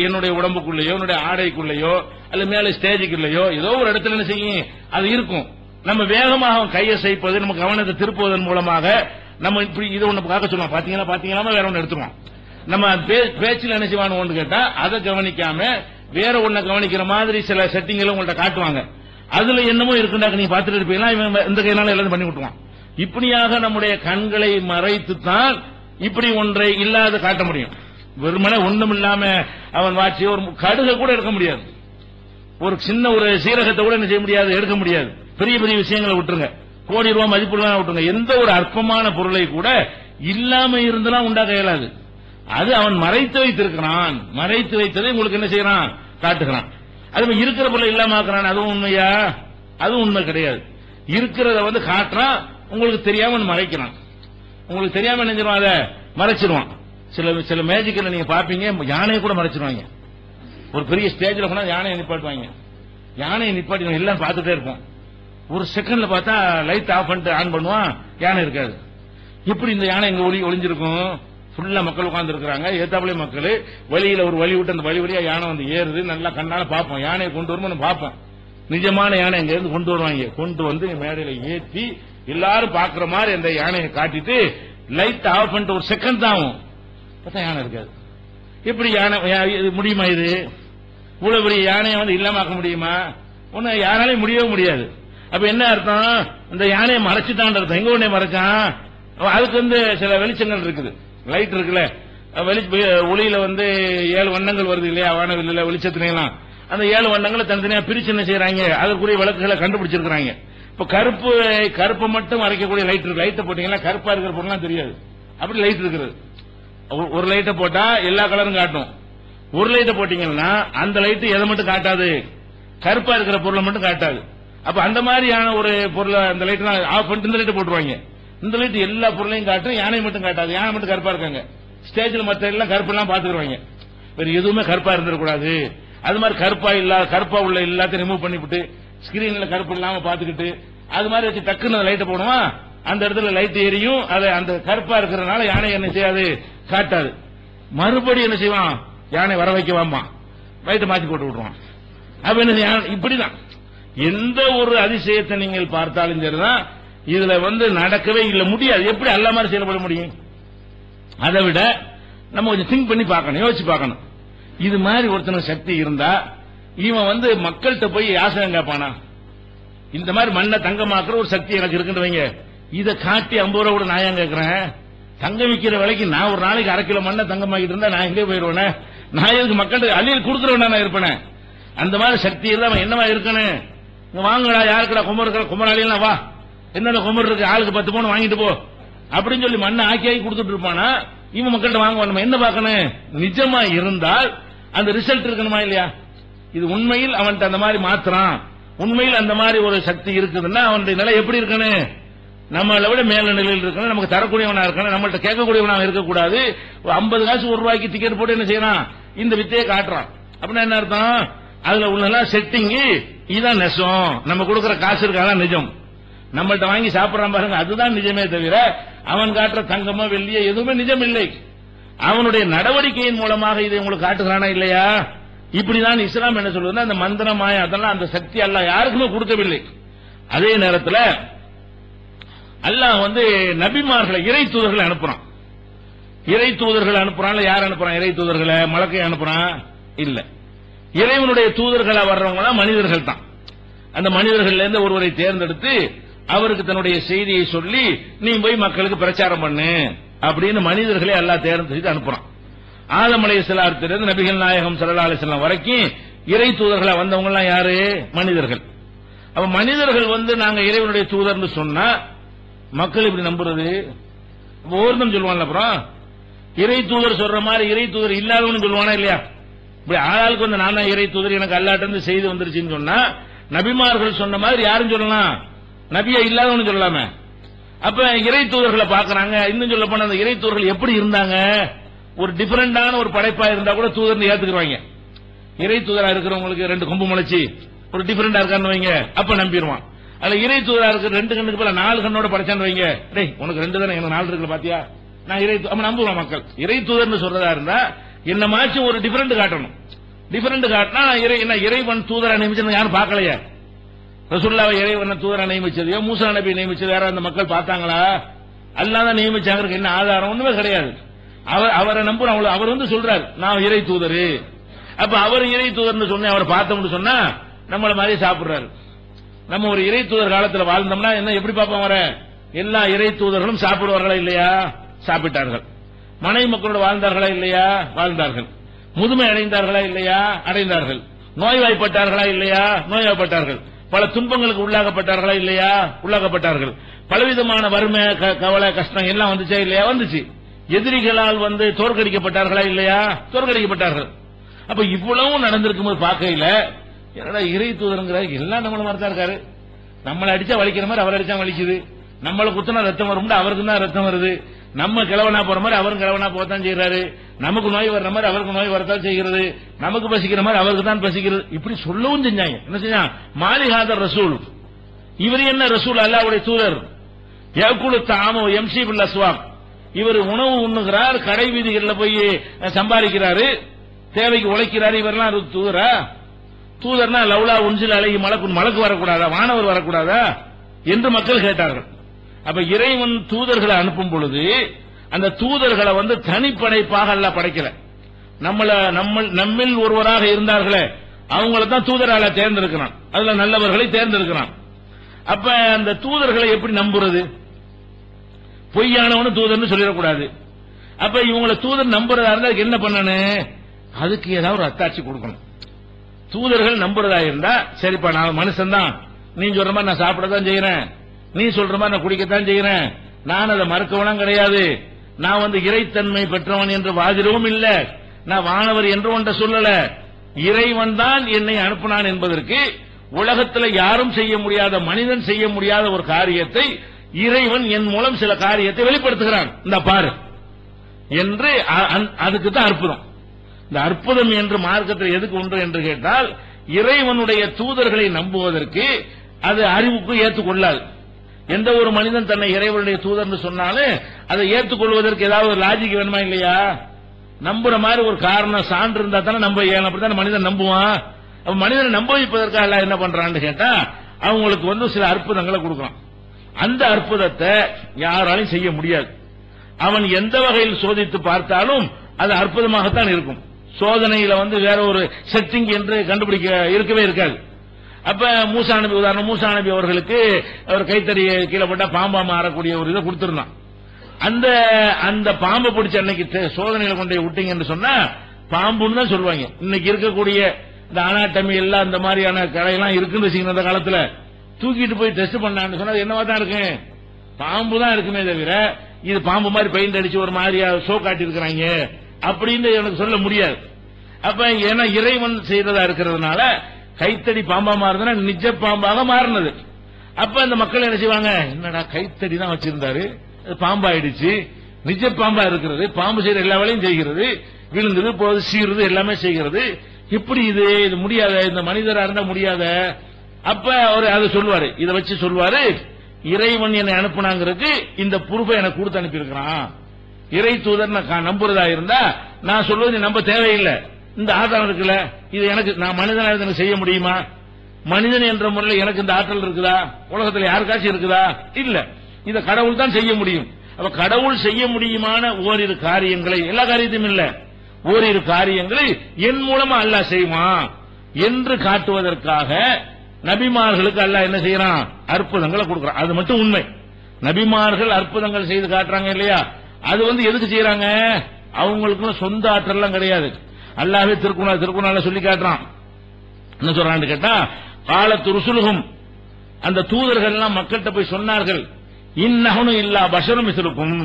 என்னுடைய உடம்புக்குள்ளேயோ என்னுடைய ஆடைக்குள்ளேயோ அல்ல மேல ஸ்டேஜுக்குள்ளேயோ ஏதோ ஒரு இடத்துல என்ன செய்யும் அது இருக்கும். நம்ம வேகமாக கையை செய்ப்பது, நம்ம கவனத்தை திருப்புவதன் மூலமாக நம்ம இப்படி இதை ஒண்ணு பார்க்க சொல்லுவோம். பாத்தீங்களா வேற ஒண்ணு எடுத்துருவோம். நம்ம பேச்சில் என்ன செய்வானு ஒன்று கேட்டா அதை கவனிக்காம வேற ஒன்ன கவனிக்கிற மாதிரி சில செட்டிங்களை உங்கள்ட்ட காட்டுவாங்க. அதுல என்னமோ இருக்குண்டாக்க நீங்க பார்த்துட்டு இருப்பீங்களா, இவன் இந்த கையினால எல்லாரும் பண்ணி விட்டுருவான். இப்படியாக நம்முடைய கண்களை மறைத்துத்தான் இப்படி ஒன்றை இல்லாத காட்ட முடியும். வெறுமனே ஒண்ணும் இல்லாம அவன் வாட்சி ஒரு கடுக கூட எடுக்க முடியாது, ஒரு சின்ன ஒரு சீரகத்தை கூட என்ன செய்ய முடியாது, எடுக்க முடியாது. பெரிய பெரிய விஷயங்களை விட்டுருங்க, கோடி ரூபாய் மதிப்புலாம் விட்டுருங்க, எந்த ஒரு அற்பமான பொருளை கூட இல்லாம இருந்தெல்லாம் உண்டாக்க இயலாது. அது அவன் மறைத்து வைத்திருக்கிறான். மறைத்து வைத்ததை உங்களுக்கு என்ன செய்யறான், காட்டுகிறான். அது இருக்கிற பொருளை இல்லாம ஆக்குறான். அதுவும் உண்மையா? அதுவும் உண்மை கிடையாது. இருக்கிறத வந்து காட்டுறான், உங்களுக்கு தெரியாம மறைக்கிறான். உங்களுக்கு தெரியாம நினைச்சிருவான், அதை மறைச்சிருவான். சில மேஜிக்கல நீங்க பாப்பீங்க, யானையை கூட மறைச்சிருவாங்க. ஒரு பெரிய ஸ்டேஜ்ல போனா யானையை நிப்பாட்டுவாங்க. யானையை நிப்பாட்டி எல்லாம் பார்த்துட்டே இருப்போம். ஒரு செகண்ட்ல பார்த்தா லைட் ஆஃப் பண்ணிட்டு ஆன் பண்ணுவான், யானை இருக்காது. எப்படி இந்த யானை எங்க ஒளிஞ்சிருக்கும்? ஃபுல்லா மக்கள் உட்கார்ந்து இருக்காங்க, ஏத்தாப்புல மக்கள். வழியில ஒரு வழி விட்டு அந்த வழி வழியா யானை வந்து ஏறுது. நல்லா கண்ணால பார்ப்போம், யானையை கொண்டு வரும்போது பார்ப்போம். நிஜமான யானை எங்க இருந்து கொண்டு வருவாங்க. கொண்டு வந்து மேடையில ஏற்றி எல்லாரும் பாக்குற மாதிரி அந்த யானையை காட்டிட்டு லைட் ஆஃப் பண்ணிட்டு ஒரு செகண்ட் தான் ஆகும், பார்த்தா யானை இருக்காது. எப்படி யானை முடியுமா? இது இவ்வளவு பெரிய யானையை வந்து இல்லாம ஆக்க முடியுமா? ஒண்ணு யாராலையும் முடியவே முடியாது. அப்ப என்ன அர்த்தம், இந்த யானையை மறைச்சுட்டான் அர்த்தம். எங்க உடனே மறைச்சான்? அதுக்கு வந்து சில வெளிச்சங்கள் இருக்குது, லைட் இருக்குல்ல, ஒளியில வந்து 7 வண்ணங்கள் வருது இல்லையா, வானவில்ல வெளிச்சத்திலாம். அந்த 7 வண்ணங்களை தனித்தனியா பிரிச்சு என்ன செய்யறாங்க, அதற்குரிய விளக்குகளை கண்டுபிடிச்சிருக்காங்க. இப்ப கருப்பை மட்டும் மறைக்கக்கூடிய லைட் இருக்கு. லைட்டை போட்டீங்கன்னா கருப்பா இருக்கிற பொருள்லாம் தெரியாது. அப்படி லைட் இருக்குது. ஒரு லைட்டை போட்டா எல்லா கலரும் காட்டும். ஒரு லைட்டை போட்டீங்கன்னா அந்த லைட் எதை மட்டும் காட்டாது, கருப்பா இருக்கிற பொருளை மட்டும் காட்டாது. அப்ப அந்த மாதிரியான ஒரு பொருளை அந்த லைட் ஆஃப் பண்ணிட்டு இந்த லைட்டை போட்டுருவாங்க. இந்த லைட் எல்லா பொருளையும் காட்டும், யானை மட்டும் காட்டாது. யானை மட்டும் கருப்பா இருக்காங்க. ஸ்டேஜில் மற்ற எல்லாம் கருப்பு எல்லாம் பாத்துக்குவாங்க. வேற எதுவுமே கருப்பா இருந்துடக்கூடாது. அது மாதிரி கருப்பா உள்ள எல்லாத்தையும் ரிமூவ் பண்ணிவிட்டு ஸ்கிரீன்ல கருப்பு இல்லாம பாத்துக்கிட்டு அது மாதிரி வச்சு டக்குன்னு லைட்டை போடுவான். அந்த இடத்துல லைட் எரியும். அதை அந்த கருப்பா இருக்கிறதுனால யானை என்ன செய்யாது, காட்டாது. மறுபடியும் என்ன செய்வான், யானை வர வைக்க வாமா, லைட்டை மாத்தி போட்டு விட்டுருவான். அப்ப என்ன, இப்படிதான் எந்த ஒரு அதிசயத்தை நீங்கள் பார்த்தாலும் சரிதான், இதுல வந்து நடக்கவே இல்லை, முடியாது. எப்படி அல்ல மாதிரி செயல்பட முடியும்? அதை விட நம்ம கொஞ்சம் திங்க் பண்ணி பார்க்கணும், யோசிச்சு பார்க்கணும். இது மாதிரி ஒருத்தனுக்கு சக்தி இருந்தா இவன் வந்து மக்கள்கிட்ட போய் யாசகம் கேட்பானா? இந்த மாதிரி மண்ணை தங்கமாக்குற ஒரு சக்தி எனக்கு இருக்குன்றவங்க இதை காட்டி 50 ரூபா கூட நான் ஏன் கேட்கிறேன்? தங்கம் விற்கிற விலைக்கு நான் ஒரு நாளைக்கு 1/2 கிலோ மண்ணை தங்கமாக்கிட்டு இருந்தா நான் எங்கே போயிருவேனே? நான் எதுக்கு மக்கள்கிட்ட அள்ளியில் கொடுக்குறவனா நான் இருப்பேனே? அந்த மாதிரி சக்தி இருந்தா அவன் என்னவா இருக்கணும்? வாங்கடா, யாருக்குடா குமர் இருக்கிற, குமராளியெல்லாம் வா, என்னோட குமர் இருக்கு, ஆளுக்கு 10 பவுன் வாங்கிட்டு போ அப்படின்னு சொல்லி மண்ணை ஆக்கி கொடுத்துட்டு இருப்பானா? இவன் மக்கள்கிட்ட வாங்குவான். நம்ம என்ன பார்க்கணும்? நிஜமா இருந்தால் அந்த ரிசல்ட் இருக்கணுமா இல்லையா? இது உண்மையில் அவன்கிட்ட அந்த மாதிரி மாத்திரான், உண்மையில் அந்த மாதிரி ஒரு சக்தி இருக்குதுன்னா அவனுடைய நிலை எப்படி இருக்கணும்? நம்மளை விட மேல நிலையில் இருக்கணும், நமக்கு தரக்கூடியவனா இருக்கணும், நம்மள்ட்ட கேட்கக்கூடியவனா இருக்கக்கூடாது. 50 காசு 1 ரூபாய்க்கு டிக்கெட் போட்டு என்ன செய்யறான், இந்த வித்தையை காட்டுறான். அப்படின்னா என்ன அர்த்தம்? அதுல உள்ள செட்டிங் இதுதான் நெசம். நம்ம கொடுக்கிற காசு இருக்காதான் நிஜம். நம்மள்ட்ட வாங்கி சாப்பிடறான் பாருங்க, அதுதான் நிஜமே தவிர அவன் காட்டுற தங்கமோ வெள்ளியோ எதுவுமே நிஜம் இல்லை. அவனுடைய நடவடிக்கையின் மூலமாக இதை உங்களுக்கு காட்டுகிறானா இல்லையா? இப்படிதான் இஸ்லாம் என்ன சொல்லுதுன்னா, அந்த மந்திரமாய அதெல்லாம் அந்த சக்தி அல்லாஹ் யாருக்குமே கொடுக்கவில்லை. அதே நேரத்தில் அல்லாஹ் வந்து நபிமார்களை, இறை தூதர்களை அனுப்புறான். இறை தூதர்கள் அனுப்புறான். யார் அனுப்புறான்? இறை தூதர்களை மலக்கை அனுப்புறான் இல்ல. இறைவனுடைய தூதர்களா வர்றவங்க மனிதர்கள் தான். அந்த மனிதர்கள் இருந்து ஒருவரை தேர்ந்தெடுத்து அவருக்கு தன்னுடைய செய்தியை சொல்லி நீ போய் மக்களுக்கு பிரச்சாரம் பண்ணு அப்படின்னு மனிதர்களை அல்லாஹ் தேர்ந்தெடுத்து அனுப்புறான். ஆதம் அலைஹிஸ்ஸலாத்திலிருந்து நபிகள் நாயகம் ஸல்லல்லாஹு அலைஹி வஸல்லம் வரைக்கும் இறை தூதர்களா வந்தவங்க எல்லாம் யாரு? மனிதர்கள். அப்ப மனிதர்கள் நாங்க இறைவனுடைய தூதர்னு சொன்னா மக்கள் இப்படி நம்புறது ஒவ்வொருத்தரும் சொல்லுவாங்க. அப்புறம் இறை தூதர் சொல்ற மாதிரி இறை தூதர் இல்லாதவனு சொல்லுவானா இல்லையா? இப்படி ஆளாளுக்கு நான் தான் இறை தூதர் எனக்கு அல்லாஹ்ட்ட இருந்து செய்தி வந்துருச்சுன்னு சொன்னா நபிமார்கள் சொன்ன மாதிரி யாரும் சொல்லலாம்? நபியா இல்லாதவனு சொல்லலாமே. அப்ப இறை தூதர்களை பாக்குறாங்க. இன்னும் சொல்ல போனா அந்த இறை தூதர்கள் எப்படி இருந்தாங்க? ஒரு டிஃபரெண்டான ஒரு படைப்பா இருந்தா கூட தூதர்னு ஏத்துக்குவாங்க. இறை தூதரா இருக்கிறவங்களுக்கு 2 கொம்பு முளைச்சி ஒரு டிஃபரெண்டா இருக்கான்னு வைங்க, அப்ப நம்பிடுவான். அதுல இறை தூதரா இருக்கிற 2 கண்ணுக்கு போல 4 கண்ணோட படைச்சான்னு வைங்க, டேய் உனக்கு 2 தானே எனக்கு 4 இருக்குல்ல பாத்தியா, நான் இறை நம்புவான் மக்கள். இறை தூதர்னு சொல்றதா இருந்தா என்ன மாச்சு ஒரு டிஃபரெண்ட் காட்டணும். டிஃபரெண்ட் காட்டினா இறைவன் தூதரா நியமிச்சு யாரும் பார்க்கலையா? ரசூலுல்லாஹ் இறைவன் தூதரா நியமிச்சதையோ மூசா நபி நியமிச்சது யாரா அந்த மக்கள் பார்த்தாங்களா? அல்லாஹ் தான் நியமிச்சாங்க. என்ன ஆதாரம்? ஒண்ணுமே கிடையாது. அவரை நம்புறோம். அவர் சொல்றாரு நான் இறை தூதரு. அப்ப அவர் இறை தூதர்னு சொன்ன அவரை பார்த்தோம்னு சொன்னா நம்மள மாதிரி சாப்பிடுறாரு. நம்ம ஒரு இறை தூதர் காலத்தில் வாழ்ந்தோம்னா என்ன எப்படி பார்ப்போம்? வர எல்லா இறை தூதர்களும் சாப்பிடுவார்களா இல்லையா? சாப்பிட்டார்கள். மனைவி மக்களோடு வாழ்ந்தார்களா இல்லையா? வாழ்ந்தார்கள். முதுமை அடைந்தார்களா இல்லையா? அடைந்தார்கள். நோய்வாய்ப்பட்டார்களா இல்லையா? நோய்வாய்ப்பட்டார்கள். பல துன்பங்களுக்கு உள்ளாகப்பட்டார்களா இல்லையா? உள்ளாகப்பட்டார்கள். பலவிதமான வறுமை கவலை கஷ்டம் எல்லாம் வந்துச்சா இல்லையா? வந்துச்சு. எதிரிகளால் தோற்கடிக்கப்பட்டார்களா இல்லையா? தோற்கடிக்கப்பட்டார்கள். அப்ப இவ்வளவு நடந்திருக்கும் போது பார்க்கையில என்னடா இறை தூதருங்கிற எல்லாம் நம்மள மாதிரி தான் இருக்காரு. நம்மளை அடிச்சா வலிக்கிற மாதிரி அவர் அடிச்சா வலிக்குது. நம்மளை குத்தினா ரத்தம் வரும், அவருக்கு தான் ரத்தம் வருது. நம்ம கிழவனா போற மாதிரி அவரும் கிழவனா போகத்தான் செய்யறாரு. நமக்கு நோய் வர்ற மாதிரி அவருக்கு நோய் வரத்தான் செய்கிறது. நமக்கு பசிக்கிற மாதிரி அவருக்கு தான் பசிக்கிறது. இப்படி சொல்லவும் செஞ்சாங்க. என்ன செஞ்சாங்க? மாலிஹாதர் ரசூல், இவர் என்ன ரசூல்? அல்லாஹ்வுடைய தூதர். யகுலு தாமு யம்ஷி பில் அஸ்வாக், இவர் உணவு உண்ணுகிறார், கடை வீதிகளில் போய் சம்பாதிக்கிறாரு, தேவைக்கு உழைக்கிறாரு. இவரெல்லாம் தூதரா? தூதர்னா லவ்லா உன்சில் அலைஹி மலக்கு வரக்கூடாதா? வானவர் வரக்கூடாதா என்று மக்கள் கேட்டார்கள். அப்ப இறைவன் தூதர்களை அனுப்பும் பொழுது அந்த தூதர்களை தனிப்படைப்பாக அல்லாஹ் படைக்கல. நம்மில் ஒருவராக இருந்தார்களே அவங்கள தான் தூதரால தேர்ந்தெடுக்கிறான். அதுல நல்லவர்களை தேர்ந்தெடுக்கிறான். அப்ப அந்த தூதர்களை எப்படி நம்புறது? பொய்யானவனு தூதர்னு சொல்லிடக்கூடாது. அப்ப இவங்களை தூதர் நம்புறதா இருந்தா என்ன பண்ணணும்? அதுக்கு ஏதாவது ஒரு அத்தாட்சி கொடுக்கணும். தூதர்கள் நம்புறதா இருந்தா சரிப்பா நான் மனுஷன் தான், நீ சொல்ற மாதிரி நான் சாப்பிடத்தான் செய்யறேன், நீ சொல்ற மாதிரி நான் குடிக்கத்தான் செய்யறேன், நான் அதை மறுக்கவனும் கிடையாது, நான் இறைத்தன்மை பெற்றவன் என்று வாதிடவும் இல்ல, நான் வானவர் என்று ஒன்றை சொல்லல, இறைவன் தான் என்னை அனுப்பினான் என்பதற்கு உலகத்தில் யாரும் செய்ய முடியாத, மனிதன் செய்ய முடியாத ஒரு காரியத்தை இறைவன் என் மூலம் சில காரியத்தை வெளிப்படுத்துகிறான், இந்த பாரு என்று. அதுக்கு தான் அற்புதம். இந்த அற்புதம் என்று மார்க்கத்தில் எதுக்கு உண்டு என்று கேட்டால் இறைவனுடைய தூதர்களை நம்புவதற்கு அது அறிவுக்கு ஏற்றுக்கொள்ளாது. எந்த ஒரு மனிதன் தன்னை இறைவனுடைய தூதர்னு சொன்னாலும் அதை ஏற்றுக்கொள்வதற்கு ஏதாவது ஒரு லாஜிக் வேணுமா இல்லையா? நம்புற மாதிரி ஒரு காரணம் சான்று இருந்தா தானே நம்ப ஏன், அப்படித்தானே மனிதன் நம்புவான். மனிதனை நம்ப வைப்பதற்காக என்ன பண்றான்னு கேட்டா அவங்களுக்கு சில அற்புதங்களை கொடுக்கலாம். அந்த அற்புதத்தை யாராலையும் செய்ய முடியாது. அவன் எந்த வகையில் சோதித்து பார்த்தாலும் அது அற்புதமாகத்தான் இருக்கும். சோதனையில வேற ஒரு செட்டிங் என்று கண்டுபிடிக்க இருக்கவே இருக்காது. அப்ப மூசா நபி, உதாரணம் மூசா நபி அவர்களுக்கு அவர் கைத்தறிய கீழே போட்டா பாம்பா மாறக்கூடிய ஒரு இதை கொடுத்திருந்தான். அந்த பாம்பை பிடிச்ச அன்னைக்கு சோதனையில கொண்டு விட்டீங்கன்னு சொன்னா பாம்புன்னு தான் சொல்லுவாங்க. இன்னைக்கு இருக்கக்கூடிய இந்த அனாட்டமி எல்லாம் இந்த மாதிரியான கடையெல்லாம் இருக்குன்னு வச்சுக்கணும். அந்த காலத்துல தூக்கிட்டு போய் டெஸ்ட் பண்ணான்னு சொன்னா என்னவா தான் இருக்கு? பாம்பு தான் இருக்குமே தவிர இது பாம்பு மாதிரி பெயிண்ட் அடிச்சு ஒரு மாதிரியா ஷோ காட்டி இருக்கிறாங்க அப்படின்னு எனக்கு சொல்ல முடியாது. அப்ப ஏன்னா இறைவன் செய்ததா இருக்கிறதுனால கைத்தடி பாம்பா மாறுதுன்னா நிஜ பாம்பாக மாறினது. அப்ப அந்த மக்கள் என்ன செய்வாங்க? என்னடா கைத்தடி தான் வச்சிருந்தாரு, பாம்பாயிடுச்சு, நிஜ பாம்பா இருக்கிறது, பாம்பு செய்யற எல்லா வேலையும் செய்கிறது, விழுந்தது போது சீருது எல்லாமே செய்கிறது, இப்படி இது முடியாத, இந்த மனிதரா இருந்தா முடியாத. அப்ப அவர் அதை சொல்லுவாரு, இதை வச்சு சொல்லுவாரு, இறைவன் என்னை அனுப்புனாங்கிறதுக்கு இந்த பொறுப்பை எனக்கு கொடுத்து அனுப்பியிருக்கிறான். இறை தூதர் நான் நம்புறதா இருந்தா நான் சொல்வது நம்ப தேவையில்லை. இந்த ஆதாரம் இருக்குல்ல, இது எனக்கு, நான் மனிதனா எனக்கு செய்ய முடியுமா? மனிதன் என்ற முறையில் எனக்கு இந்த ஆற்றல் இருக்குதா? உலகத்தில் யாருக்காச்சும் இருக்குதா? இல்ல. இதை கடவுள் தான் செய்ய முடியும். அப்ப கடவுள் செய்ய முடியுமான ஓரிரு காரியங்களை, எல்லா காரியத்தையும் இல்ல, ஓரிரு காரியங்களை என் மூலமா அல்லாஹ் செய்வான் என்று காட்டுவதற்காக நபிமார்களுக்கு அல்லாஹ் என்ன செய்யறான்? அற்புதங்களை கொடுக்கறான். அது மட்டும் உண்மை. நபிமார்கள் அற்புதங்கள் செய்து காட்டுறாங்க இல்லையா? அது எதுக்கு செய்யறாங்க? அவங்களுக்கு சொந்த ஆற்றல்லாம் கிடையாது. அல்லாஹ்வே திருக்குறளால சொல்லி காட்டுறான். என்ன சொல்றான்னு கேட்டா, காலத்து ருசுலுகும், அந்த தூதர்கள் எல்லாம் மக்கள்கிட்ட போய் சொன்னார்கள், இன்னஹனு இல்லா பஷரும் மிஸ்லுக்கும்,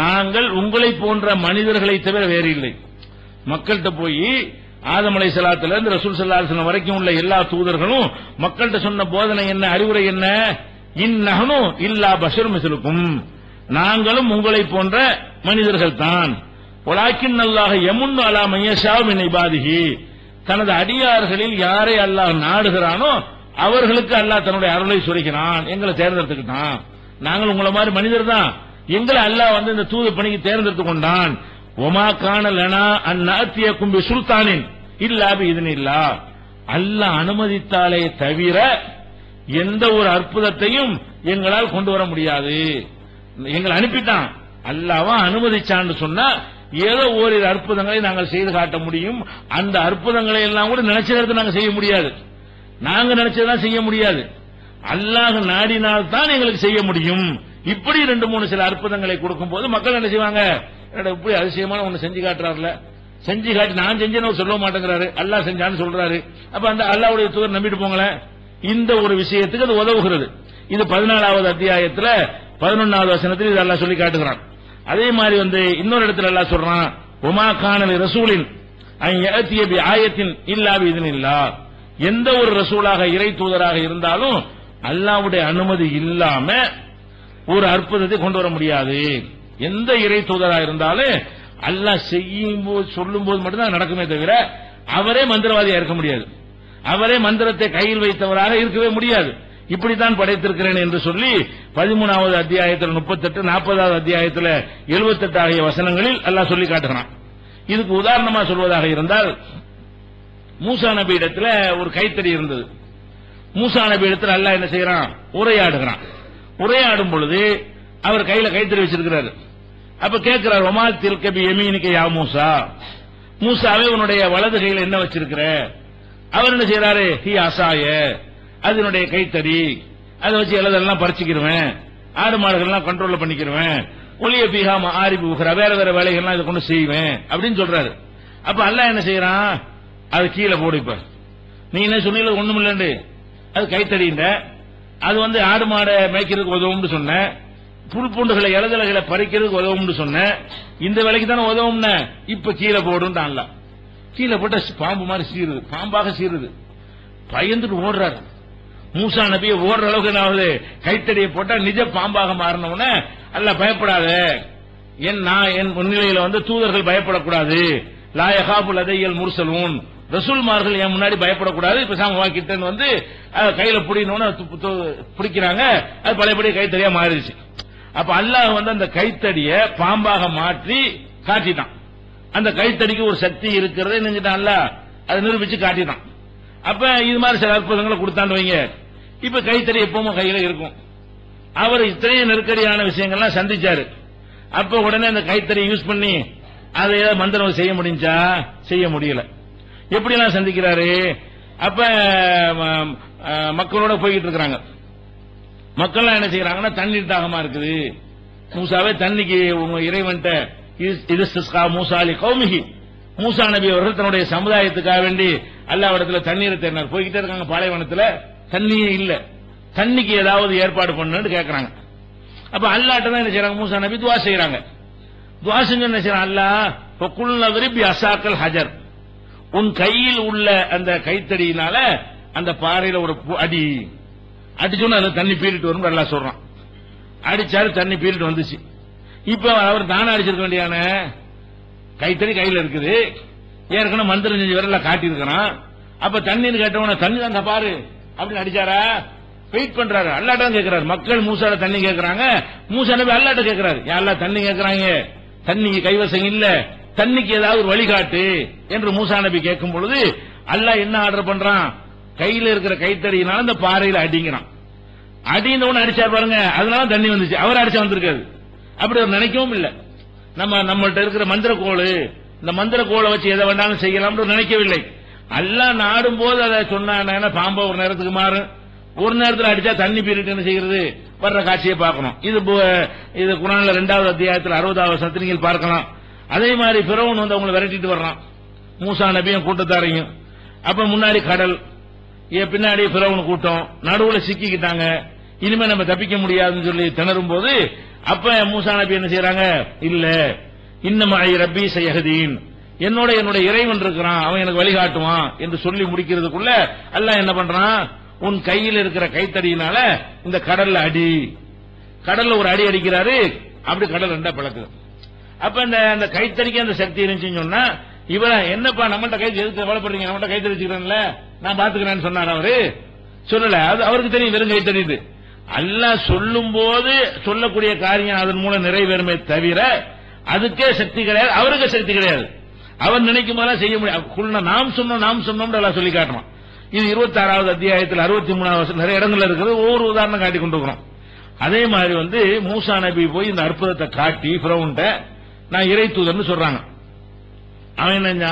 நாங்கள் உங்களை போன்ற மனிதர்களை தவிர வேறு இல்லை. மக்கள்கிட்ட போய் ஆதம் அலைஹிஸ்ஸலாத்துல இருந்து ரசூல் ஸல்லல்லாஹு அலைஹி வஸல்லம் வரைக்கும் உள்ள எல்லா தூதர்களும் மக்கள்கிட்ட சொன்ன போதனை என்ன, அறிவுரை என்ன? இன்னஹனு இல்லா பஷரும் மிஸ்லுக்கும், நாங்களும் உங்களை போன்ற மனிதர்கள் தான். வலாக்கின் அல்லாஹ் யமுன்னு அலா மய்யஷா மின் இபாதிஹி, தனது அடியார்களில் யாரை அல்லாஹ் நாடுகிறானோ அவர்களுக்கு அல்லாஹ் தன்னுடைய அருளை சொரிகிறான். எங்களை தேர்ந்தெடுத்துக்கிட்டான். நாங்கள் உங்களை மாதிரி மனிதர் தான். எங்களை அல்லாஹ் இந்த தூது பணிக்கு தேர்ந்தெடுத்துக் கொண்டான். ஒமா கான லனா அந்நாத்தியக்கும் பி சுல்தானின் இல்லா பி இத்னில்லாஹ், அல்லாஹ் அனுமதித்தாலே தவிர எந்த ஒரு அற்புதத்தையும் எங்களால் கொண்டு வர முடியாது. எங்களை அனுப்பிட்டான், அல்லாஹ்வா அனுமதிச்சான்னு சொன்னா ஏதோ ஓரிரு அற்புதங்களை நாங்கள் செய்து காட்ட முடியும். அந்த அற்புதங்களை எல்லாம் கூட நினைச்ச நேரத்தில் நாங்கள் செய்ய முடியாது. நாங்க நினைச்சதான் செய்ய முடியாது. அல்லாஹ் நாடினால் தான் எங்களுக்கு செய்ய முடியும். இப்படி 2-3 சில அற்புதங்களை கொடுக்கும் போது மக்கள் என்ன செய்வாங்க? இப்படி அதிசயமான ஒண்ணு செஞ்சு காட்டுறாருல, செஞ்சு காட்டி நான் செஞ்சேன்னு சொல்ல மாட்டேங்கிறாரு, அல்லாஹ் செஞ்சான்னு சொல்றாரு. அப்ப அந்த அல்லாஹ்வுடைய தூதர் நம்பிட்டு போங்களேன். இந்த ஒரு விஷயத்துக்கு அது உதவுகிறது. இது 14வது அத்தியாயத்துல 11வது வசனத்தில் இது அல்லாஹ் சொல்லி காட்டுகிறான். அதே மாதிரி இன்னொரு இடத்துல அல்லாஹ் சொல்றான், உமா கானல் ரசூலின் அன் யஅதிய பி ஆயத்தின் இல்லா பி இத்னில்லாஹ், எந்த ஒரு ரசூலாக இறை தூதராக இருந்தாலும் அல்லாஹ்வுடைய அனுமதி இல்லாம ஒரு அற்புதத்தை கொண்டு வர முடியாது. எந்த இறை தூதராக இருந்தாலும் அல்லாஹ் செய்யும் போது சொல்லும் போது மட்டும்தான் நடக்குமே தவிர அவரே மந்திரவாதியா இருக்க முடியாது. அவரே மந்திரத்தை கையில் வைத்தவராக இருக்கவே முடியாது. இப்படித்தான் படைத்திருக்கிறேன் என்று சொல்லி 13வது அத்தியாயத்தில் 38, 40வது அத்தியாயத்தில் 78 ஆகிய வசனங்களில் அல்லாஹ் சொல்லி காட்டுகிறான். இதுக்கு உதாரணமா சொல்வதாக இருந்தால், மூசா நபி இடத்துல ஒரு கைத்தறி இருந்தது. மூசா நபி இடத்துல அல்லாஹ் என்ன செய்யறான்? உரையாடுகிறான். உரையாடும் பொழுது அவர் கையில கைத்தறி வச்சிருக்கிறாரு. அப்ப கேட்கிறார், ஒமா தில்க பி யமீனிக யா மூசா, மூசாவே உன்னுடைய வலது கையில என்ன வச்சிருக்கிற? அவர் என்ன செய்யறாரு? ஹி அசாய, அதனுடைய கைத்தறி, அதை வச்சு எல்லாம் பறிச்சுக்கிருவேன், ஆடு மாடுகள்லாம் கண்ட்ரோல் பண்ணிக்கிருவேன், ஒளிய பீகாம ஆரிபு ஊகிற வேற வேற வேலைகள்லாம் இதை கொண்டு செய்வேன் அப்படின்னு சொல்றாரு. அப்ப அல்லாஹ் என்ன செய்யறான்? அது கீழே போடு. இப்ப நீ என்ன சொன்னீங்க? ஒண்ணும் இல்லண்டு, அது கைத்தறின்ற, அது ஆடு மாடை மேய்க்கிறதுக்கு உதவும்னு சொன்ன, புல் பூண்டுகளை இலதலைகளை பறிக்கிறதுக்கு உதவும்னு சொன்ன, இந்த வேலைக்கு தானே உதவும்ன, இப்ப கீழே போடுன்னு அல்ல. கீழே போட்ட பாம்பு மாதிரி சீருது, பாம்பாக சீருது. பயந்துட்டு ஓடுறாரு. மூசா நபியை ஓடுற அளவுக்கு என்னாவது? கைத்தடியை போட்டா நிஜ பாம்பாக மாறினவுடனே அல்லாஹ் பயப்படாத, என் முன்னிலையில தூதர்கள் பயப்படக்கூடாது, லா யகாபு லதையல் முர்சலூன், ரசூல்மார்கள் என் முன்னாடி பயப்படக்கூடாது. இப்ப சாமவாக்கிட்டன்னு கையில பிடினோன்னு பிடிக்கிறாங்க. அது பழையபடி கைத்தடியா மாறிடுச்சு. அப்ப அல்லாஹ் அந்த கைத்தடிய பாம்பாக மாற்றி காட்டிட்டான். அந்த கைத்தடிக்கு ஒரு சக்தி இருக்கிறது நினைச்சிட்டான் அல்லாஹ், அதை நிரூபிச்சு காட்டிட்டான். அப்ப இது மாதிரி சில அற்புதங்களை கொடுத்தான்னு வைங்க. இப்ப கைத்தறி எப்பவும் கையில இருக்கும். அவர் இத்தனை நெருக்கடியான விஷயங்கள்லாம் சந்திச்சாரு. அப்ப உடனே அந்த கைத்தறி யூஸ் பண்ணி அதை ஏதாவது மந்திரம் செய்ய முடிஞ்சா? செய்ய முடியல. எப்படி எல்லாம் சந்திக்கிறாரு? அப்ப மக்களோட போய்கிட்டு இருக்கிறாங்க. மக்கள் என்ன செய்யறாங்கன்னா, தண்ணீர் தாகமா இருக்குது, மூசாவே தண்ணிக்கு உங்க இறைவன்ட்ட மூசா அலி கௌமிகி, மூசா நபி அவர்கள் தன்னுடைய சமுதாயத்துக்காக வேண்டி அல்லாஹ்விடத்துல தண்ணீரை தேடினார். போய்கிட்டே இருக்காங்க பாலைவனத்துல, தண்ணியே இல்ல, தண்ணிக்கு ஏதாவது ஏற்பாடு பண்ணுன்னு கேட்கறாங்க. அப்ப அல்லாஹ்ட்ட தான் என்ன செய்யறாங்க? மூசா நபி துவா செய்யறாங்க. துவா செஞ்சு என்ன செய்யறான்? அல்லாஹ் குல்நதரிபி அசாக்கல் ஹஜர், உன் கையில் உள்ள அந்த கைத்தடியினால அந்த பாறையில ஒரு அடி அடிச்சோன்னு அதை தண்ணி பீறிட்டு வரும் அல்லாஹ் சொல்றான். அடிச்சாரு, தண்ணி பீறிட்டு வந்துச்சு. இப்ப அவர் தானே அடிச்சிருக்க வேண்டியான கைத்தறி கையில இருக்குது, ஏற்கனவே மந்திரம் செஞ்சு வரல காட்டி இருக்கிறான். அப்ப தண்ணின்னு கேட்டவன தண்ணி தான் பாரு அப்படின்னு அடிச்சாரா? வெயிட் பண்றாரு. அல்லாட்ட கேட்கிறாரு. மக்கள் மூசால தண்ணி கேட்கறாங்க. மூசா நபி அல்லாட்ட கேட்கிறாரு, யாரெல்லாம் தண்ணி கேட்கறாங்க, தண்ணிக்கு கைவசம் இல்ல, தண்ணிக்கு ஏதாவது ஒரு வழிகாட்டு என்று மூசா நபி கேட்கும் பொழுது அல்லாஹ் என்ன ஆர்டர் பண்றான்? கையில இருக்கிற கைத்தறியினால அந்த பாறையில அடிங்கிறான். அடிந்தவன அடிச்சா பாருங்க, அதனால தண்ணி வந்துச்சு. அவர் அடிச்சா வந்திருக்காது. அப்படி அவர் நினைக்கவும் இல்லை. நம்மள்ட்ட இருக்கிற மந்திர கோளு, இந்த மந்திர கோளை வச்சு எதை வேண்டாலும் செய்யலாம் நினைக்கவில்லை. அல்லாஹ் நாடும் போது அதை சொன்னா பாம்பை ஒரு நேரத்துக்கு மாறும், ஒரு நேரத்தில் அடிச்சா தண்ணி பீரிட்டு என்ன செய்கிறது வர்ற காட்சியை பார்க்கணும். இது குர்ஆன்ல 2வது அத்தியாயத்தில் 60வது வசனத்தில் நீங்கள் பார்க்கலாம். அதே மாதிரி ஃபிரௌன் வந்து அவங்களை விரட்டிட்டு வர்றான், மூசா நபியும் கூட்டத்தாரையும். அப்ப முன்னாடி கடல், பின்னாடி ஃபிரௌன் கூட்டம், நடுவுல சிக்கிக்கிட்டாங்க. இனிமே நம்ம தப்பிக்க முடியாதுன்னு சொல்லி திணறும் போது அப்ப மூசா நபி என்ன செய்யறாங்க, இல்ல இன்னமஐ ரப்பி சயஹதீன், என்னோட இறைவன் இருக்கிறான், அவன் எனக்கு வழிகாட்டுவான் என்று சொல்லி முடிக்கிறதுக்குள்ள அல்லாஹ் என்ன பண்றான், உன் கையில் இருக்கிற கைத்தடியினால இந்த கடல்ல அடி, கடல்ல ஒரு அடி அடிக்கிறாரு, அப்படி கடல் ரெண்டா பிளக்குது. அப்ப அந்த கைத்தடிக்கு அந்த சக்தி இருந்துச்சுன்னு சொன்னா, இவர என்னப்பா நம்மகிட்ட கை எதுக்கு கவலைப்படுறீங்க, நம்மகிட்ட கைத்தடி வச்சுக்கிறேன்ல நான் பாத்துக்கிறேன்னு சொன்னார். அவரு சொல்லல, அது அவருக்கு தெரியும் வெறும் கைத்தடிது. அல்லாஹ் சொல்லும் போது சொல்லக்கூடிய காரியம் அதன் மூலம் நிறைவேறுமே தவிர அதுக்கே சக்தி கிடையாது, அவருக்கு சக்தி கிடையாது. அவர் நினைக்கும் போதெல்லாம் செய்ய முடியாது. நாம் சொன்னோம் எல்லாம் சொல்லி காட்டணும். இது 26வது அத்தியாயத்தில் 63வது நிறைய இடங்கள்ல இருக்கிறது. ஒவ்வொரு உதாரணம் காட்டி கொண்டிருக்கிறோம். அதே மாதிரி வந்து மூசா நபி போய் இந்த அற்புதத்தை காட்டி ஃபிரௌன்ட்ட நான் இறை தூதர்னு சொல்றாங்க. அவன் என்ன,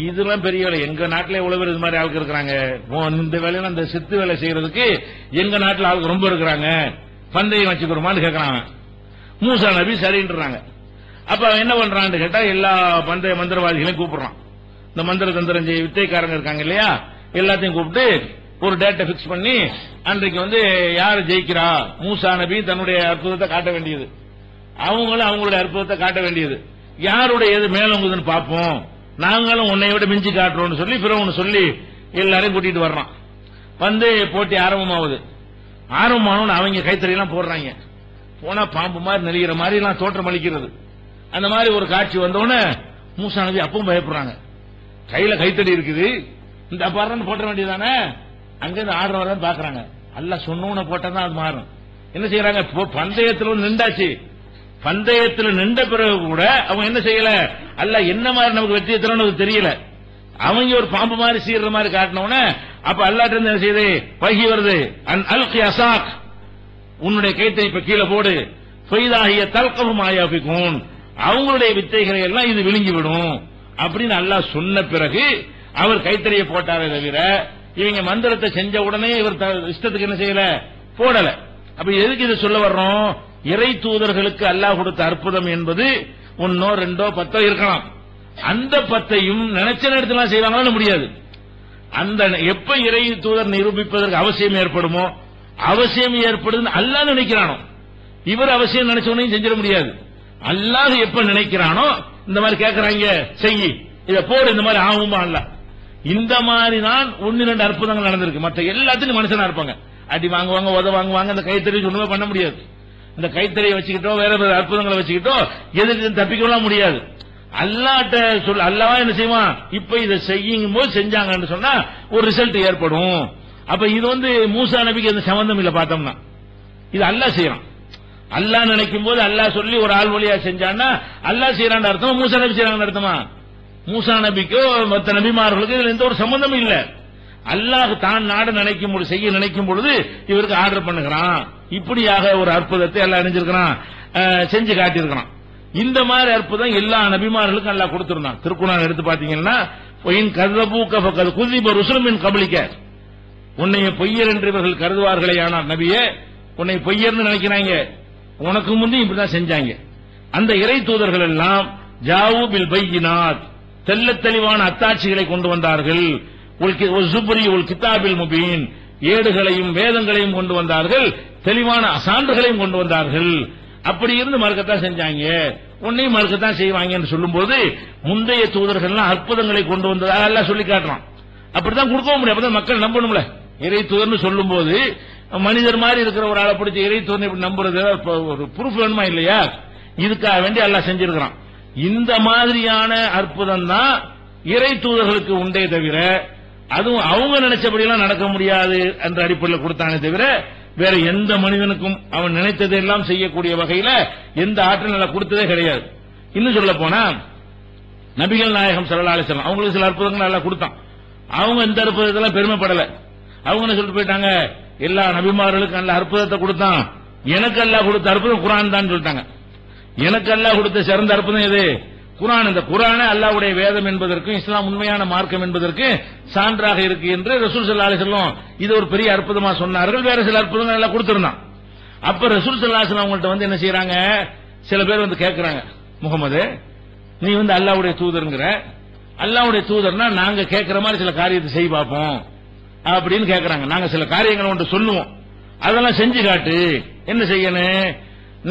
இதெல்லாம் பெரிய வேலை, எங்க நாட்டில் எவ்வளவு பேர் இது மாதிரி ஆளுக்கு இருக்கிறாங்க, இந்த வேலையில அந்த சித்து வேலை செய்யறதுக்கு எங்க நாட்டில் ஆளுக்கு ரொம்ப இருக்கிறாங்க, பந்தயம் வச்சுக்கிறோமான்னு கேட்கறாங்க. மூசா நபி சரின்றாங்க. அப்ப அவன் என்ன பண்றான்னு கேட்டா எல்லா பந்தய மந்திரவாதிகளையும் கூப்பிடுறான். இந்த மந்திர தந்திரம் வித்தைக்காரங்க இருக்காங்க இல்லையா, எல்லாத்தையும் கூப்பிட்டு ஒரு டேட்டை பிக்ஸ் பண்ணி அன்றைக்கு வந்து யாரு ஜெயிக்கிறா, மூசா நபி தன்னுடைய அற்புதத்தை காட்ட வேண்டியது, அவங்களும் அவங்களுடைய அற்புதத்தை காட்ட வேண்டியது, யாருடைய எது மேலோங்குதுன்னு பார்ப்போம், நாங்களும் உன்னை விட மிஞ்சி காட்டுறோம்னு சொல்லி ஃபிரௌன் சொல்லி எல்லாரையும் கூட்டிட்டு வர்றான். வந்து போட்டி ஆரம்பமாகுது. ஆரம்பமானவன் அவங்க கைத்தறியெல்லாம் போடுறாங்க. போனா பாம்பு மாதிரி நெளிகிற மாதிரி எல்லாம் தோற்றம் அளிக்கிறது. அந்த மாதிரி ஒரு காட்சி வந்தோடனே மூசா நபி அப்பவும் பயப்படுறாங்க. கையில கைத்தடி இருக்குது, இந்த பாருன்னு போட்ட வேண்டியதானே, அங்கிருந்து ஆடுறவரான்னு பாக்குறாங்க. அல்லாஹ் சொன்னவன போட்டதான் அது மாறும். என்ன செய்யறாங்க, பந்தயத்தில் நின்றாச்சு. பந்தயத்தில் நின்ற பிறகு கூட அவங்க என்ன செய்யல, அல்லாஹ் என்ன மாதிரி நமக்கு வெற்றியை தரணும் தெரியல, அவங்க ஒரு பாம்பு மாதிரி சீர்ற மாதிரி காட்டினவன அப்ப அல்லாஹ் என்ன செய்யுது, வகி வருது, அல்கி அசாக், உன்னுடைய கைத்தை இப்ப கீழே போடு, ஃபைதாஹிய தல்கஹு மா யாஃபிகூன், அவங்களுடைய வித்தைகளை எல்லாம் இது விழுங்கிவிடும் அப்படின்னு அல்லாஹ் சொன்ன பிறகு அவர் கைத்தறியை போட்டாரே தவிர இவங்க மந்திரத்தை செஞ்ச உடனே இவர் இஷ்டத்துக்கு என்ன செய்யல, போடல. அப்ப எதுக்கு இதை சொல்ல வர்றோம், இறை தூதர்களுக்கு அல்லாஹ் கொடுத்த அற்புதம் என்பது 1 2 10 இருக்கலாம். அந்த 10ஐயும் நினைச்ச நேரத்தில் செய்வாங்கன்னு முடியாது. அந்த எப்ப இறை தூதர் நிரூபிப்பதற்கு அவசியம் ஏற்படுமோ, அவசியம் ஏற்படுதுன்னு அல்லாஹ் நினைக்கிறானோ, இவர் அவசியம் நினைச்ச உடனே செஞ்சிட முடியாது. அல்லாஹ் எப்ப நினைக்கிறானோ, இந்த மாதிரி கேட்கறாங்க செய்யி இத போடு, இந்த மாதிரி ஆகுமா அல்ல. இந்த மாதிரி தான் 1 2 அற்புதங்கள் நடந்திருக்கு. மற்ற எல்லாத்துக்கும் மனுஷனா இருப்பாங்க, அடி வாங்குவாங்க, உத வாங்குவாங்க. அந்த கைத்தறி ஒண்ணுமே பண்ண முடியாது. இந்த கைத்தறியை வச்சுக்கிட்டோ வேற வேற அற்புதங்களை வச்சுக்கிட்டோ எதுக்கு தப்பிக்கலாம் முடியாது. அல்லாட்ட சொல்ல, அல்லாவா என்ன செய்வான், இப்ப இதை செய்யும் போது செஞ்சாங்கன்னு சொன்னா ஒரு ரிசல்ட் ஏற்படும். அப்ப இது வந்து மூசா நபிக்கு எந்த சம்பந்தம் இல்ல. பார்த்தோம்னா இது அல்லாஹ் செய்யறான். அல்லாஹ் நினைக்கும் போது அல்லாஹ் சொல்லி ஒரு ஆள் வழியா செஞ்சான்னா அல்லாஹ் செய்யறான்னு அர்த்தமா, மூசா நபி செய்யறாங்கன்னு அர்த்தமா? மூசா நபிக்கோ மற்ற நபிமார்களுக்கு இதுல எந்த ஒரு சம்பந்தமும் இல்ல. அல்லாஹ் தான் நாடு நினைக்கும் பொழுது, செய்ய நினைக்கும் பொழுது இவருக்கு ஆர்டர் பண்ணுகிறான். இப்படியாக ஒரு அற்புதத்தை எல்லாம் நினைஞ்சிருக்கிறான், செஞ்சு காட்டியிருக்கிறான். இந்த மாதிரி அற்புதம் எல்லா நபிமார்களுக்கும் அல்லாஹ் கொடுத்திருந்தான். திருக்குறான் எடுத்து பாத்தீங்கன்னா, உன்னைய பொய்யர் என்று இவர்கள் கருதுவார்களே, ஆனால் நபியே உன்னை பொய்யர்னு நினைக்கிறாங்க, உனக்கு முந்தி இப்படிதான் செஞ்சாங்க. அந்த இறை தூதர்கள் எல்லாம் ஜாவு பில் பையினாத், தெல்ல தெளிவான அத்தாட்சிகளை கொண்டு வந்தார்கள். கிதாபில் முபீன், ஏடுகளையும் வேதங்களையும் கொண்டு வந்தார்கள், தெளிவான சான்றுகளையும் கொண்டு வந்தார்கள். அப்படி இருந்து மறுக்கத்தான் செஞ்சாங்க, உன்னையும் மறுக்கத்தான் செய்வாங்கன்னு சொல்லும் போது முந்தைய தூதர்கள்லாம் அற்புதங்களை கொண்டு வந்ததாக எல்லாம் சொல்லி காட்டுறான். அப்படித்தான் கொடுக்கவும் முடியும், அப்பதான் மக்கள் நம்பணும்ல. இறை தூதர்னு சொல்லும் போது மனிதர் மாதிரி இருக்கிற ஒரு ஆளை பிடிச்ச இறை தூதர் இப்படி நம்புறது ஒரு ப்ரூஃப் வேணுமா இல்லையா? இதுக்காக வேண்டி அல்லாஹ் செஞ்சிருக்கிறான். இந்த மாதிரியான அற்புதம் தான் இறை தூதர்களுக்கு உண்டே தவிர, அதுவும் அவங்க நினைச்சபடியெல்லாம் நடக்க முடியாது என்ற அடிப்படையில் கொடுத்தானே தவிர வேற எந்த மனிதனுக்கும் அவன் நினைத்ததெல்லாம் செய்யக்கூடிய வகையில எந்த ஆற்றல் நல்லா கொடுத்ததே கிடையாது. இன்னும் சொல்ல போனா நபிகள் நாயகம் ஸல்லல்லாஹு அலைஹி வஸல்லம் அவங்களுக்கு சில அற்புதங்கள் நல்லா கொடுத்தான். அவங்க இந்த அற்புதத்தெல்லாம் பெருமைப்படல. அவங்க என்ன சொல்லிட்டு போயிட்டாங்க, எல்லா நபிமார்களுக்கும் நல்ல அற்புதத்தை கொடுத்தான், எனக்கு அல்லாஹ் கொடுத்த அற்புதம் குர்ஆன் தான் சொல்லிட்டாங்க. எனக்கு அல்லாஹ் கொடுத்த சிறந்த அற்புதம் எது? குர்ஆன், இந்த குர்ஆனே அல்லாஹ்வுடைய வேதம் என்பதற்கு, இஸ்லாம் உண்மையான மார்க்கம் என்பதற்கு சான்றாக இருக்கு என்று ரசூல் ஸல்லல்லாஹு அலைஹி வஸல்லம் இது ஒரு பெரிய அற்புதமா சொன்னார்கள். வேற சில அற்புதங்கள் எல்லாம் கொடுத்திருந்தான். அப்ப ரசூல் ஸல்லல்லாஹு அலைஹி வஸல்லம் அவங்கள்ட்ட வந்து என்ன செய்யறாங்க, சில பேர் வந்து கேட்கறாங்க, முகமது நீ வந்து அல்லாஹ்வுடைய தூதர்ங்கற, அல்லாஹ்வுடைய தூதர்னா நாங்க கேட்கிற மாதிரி சில காரியத்தை செய் பார்ப்போம் அப்படின்னு கேட்கறாங்க. நாங்க சில காரியங்களை ஒன்று சொல்லுவோம், அதெல்லாம் செஞ்சு காட்டு. என்ன செய்யணும்,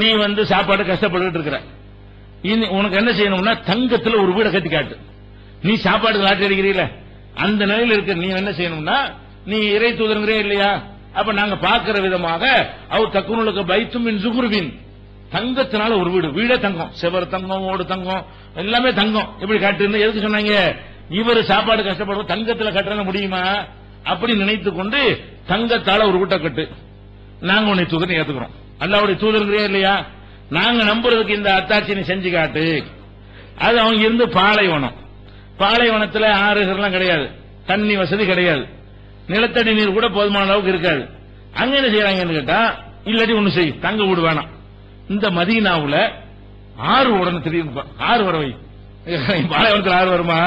நீ வந்து சாப்பாடு கஷ்டப்பட்டு இருக்கிற, உனக்கு என்ன செய்யணும்னா தங்கத்துல ஒரு வீடை கட்டி காட்டு. நீ சாப்பாடு காட்டி அடிக்கிறீல அந்த நிலையில் இருக்க, நீ என்ன செய்யணும்னா நீ இறை தூதருங்கிறே இல்லையா, அப்ப நாங்க பாக்குற விதமாக அவர் தக்குனுக்கு பைத்தும் மின் சுகுருவின், தங்கத்தினால ஒரு வீடு, வீடே தங்கம், செவர் தங்கம், ஓடு தங்கம், எல்லாமே தங்கம். எப்படி காட்டுன்னு எதுக்கு சொன்னாங்க, இவர் சாப்பாடு கஷ்டப்படுவோம் தங்கத்துல கட்டுற முடியுமா அப்படி நினைத்து கொண்டு தங்கத்தால ஒரு வீட்டை கட்டு, நாங்க உன்னை தூதர் ஏத்துக்கிறோம், அல்லாஹ்வுடைய தூதருங்கிறே இல்லையா, நாங்க நம்புறதுக்கு இந்த அத்தாட்சி நீ செஞ்சு காட்டு. அது அவங்க இருந்து பாலைவனம், பாலைவனத்துல ஆறுகள்லாம் கிடையாது, தண்ணி வசதி கிடையாது, நிலத்தடி நீர் கூட போதுமான அளவுக்கு இருக்காது. அங்க என்ன செய்யறாங்கன்னு கேட்டா, இல்லாட்டி ஒண்ணு செய், தங்க வீடு வேணாம், இந்த மதீனாவுல ஆறு உடனே திடீர்னு ஆறு வரவை, பாலைவனத்தில் ஆறு வருமா,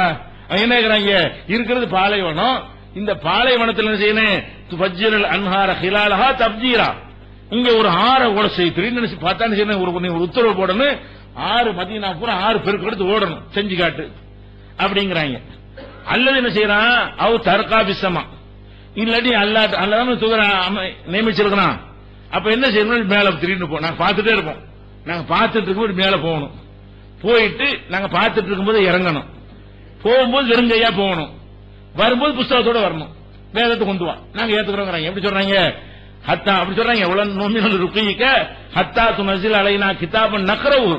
என்ன இருக்கிறாங்க, இருக்கிறது பாலைவனம், இந்த பாலைவனத்தில் என்ன செய்யணும், துஃபஜ்ஜிருல் அன்ஹார ஹிலாலஹா தப்ஜீரா, இங்க ஒரு ஆறை ஓட செய், திடீர்னு பார்த்தா செய்யணும், ஒரு உத்தரவு போடணும், ஆறு மதீனா பூரா ஆறு பேருக்கு எடுத்து ஓடணும், செஞ்சு காட்டு அப்படிங்கிறாங்க. அல்லது என்ன செய்யறான், அவ தர்கா பிசமா, இல்லாட்டி அல்லாஹ் தூதர நியமிச்சிருக்கிறான், அப்ப என்ன செய்யணும், மேல திடீர்னு போ, நாங்க பார்த்துட்டே இருப்போம், நாங்க பார்த்துட்டு இருக்கும்போது மேல போகணும், போயிட்டு நாங்க பார்த்துட்டு இருக்கும்போது இறங்கணும், போகும்போது வெறுங்கையா போகணும், வரும்போது புஸ்தகத்தோட வரணும், வேதத்தை கொண்டு வா, நாங்க ஏத்துக்கிறோம். எப்படி சொல்றாங்க, ஹத்தா அப்படி சொல்றாங்க, எவ்வளவு நோமினல் ருக்கிக்க ஹத்தா துனஸில் அலைனா கிதாபன் நக்ரவு,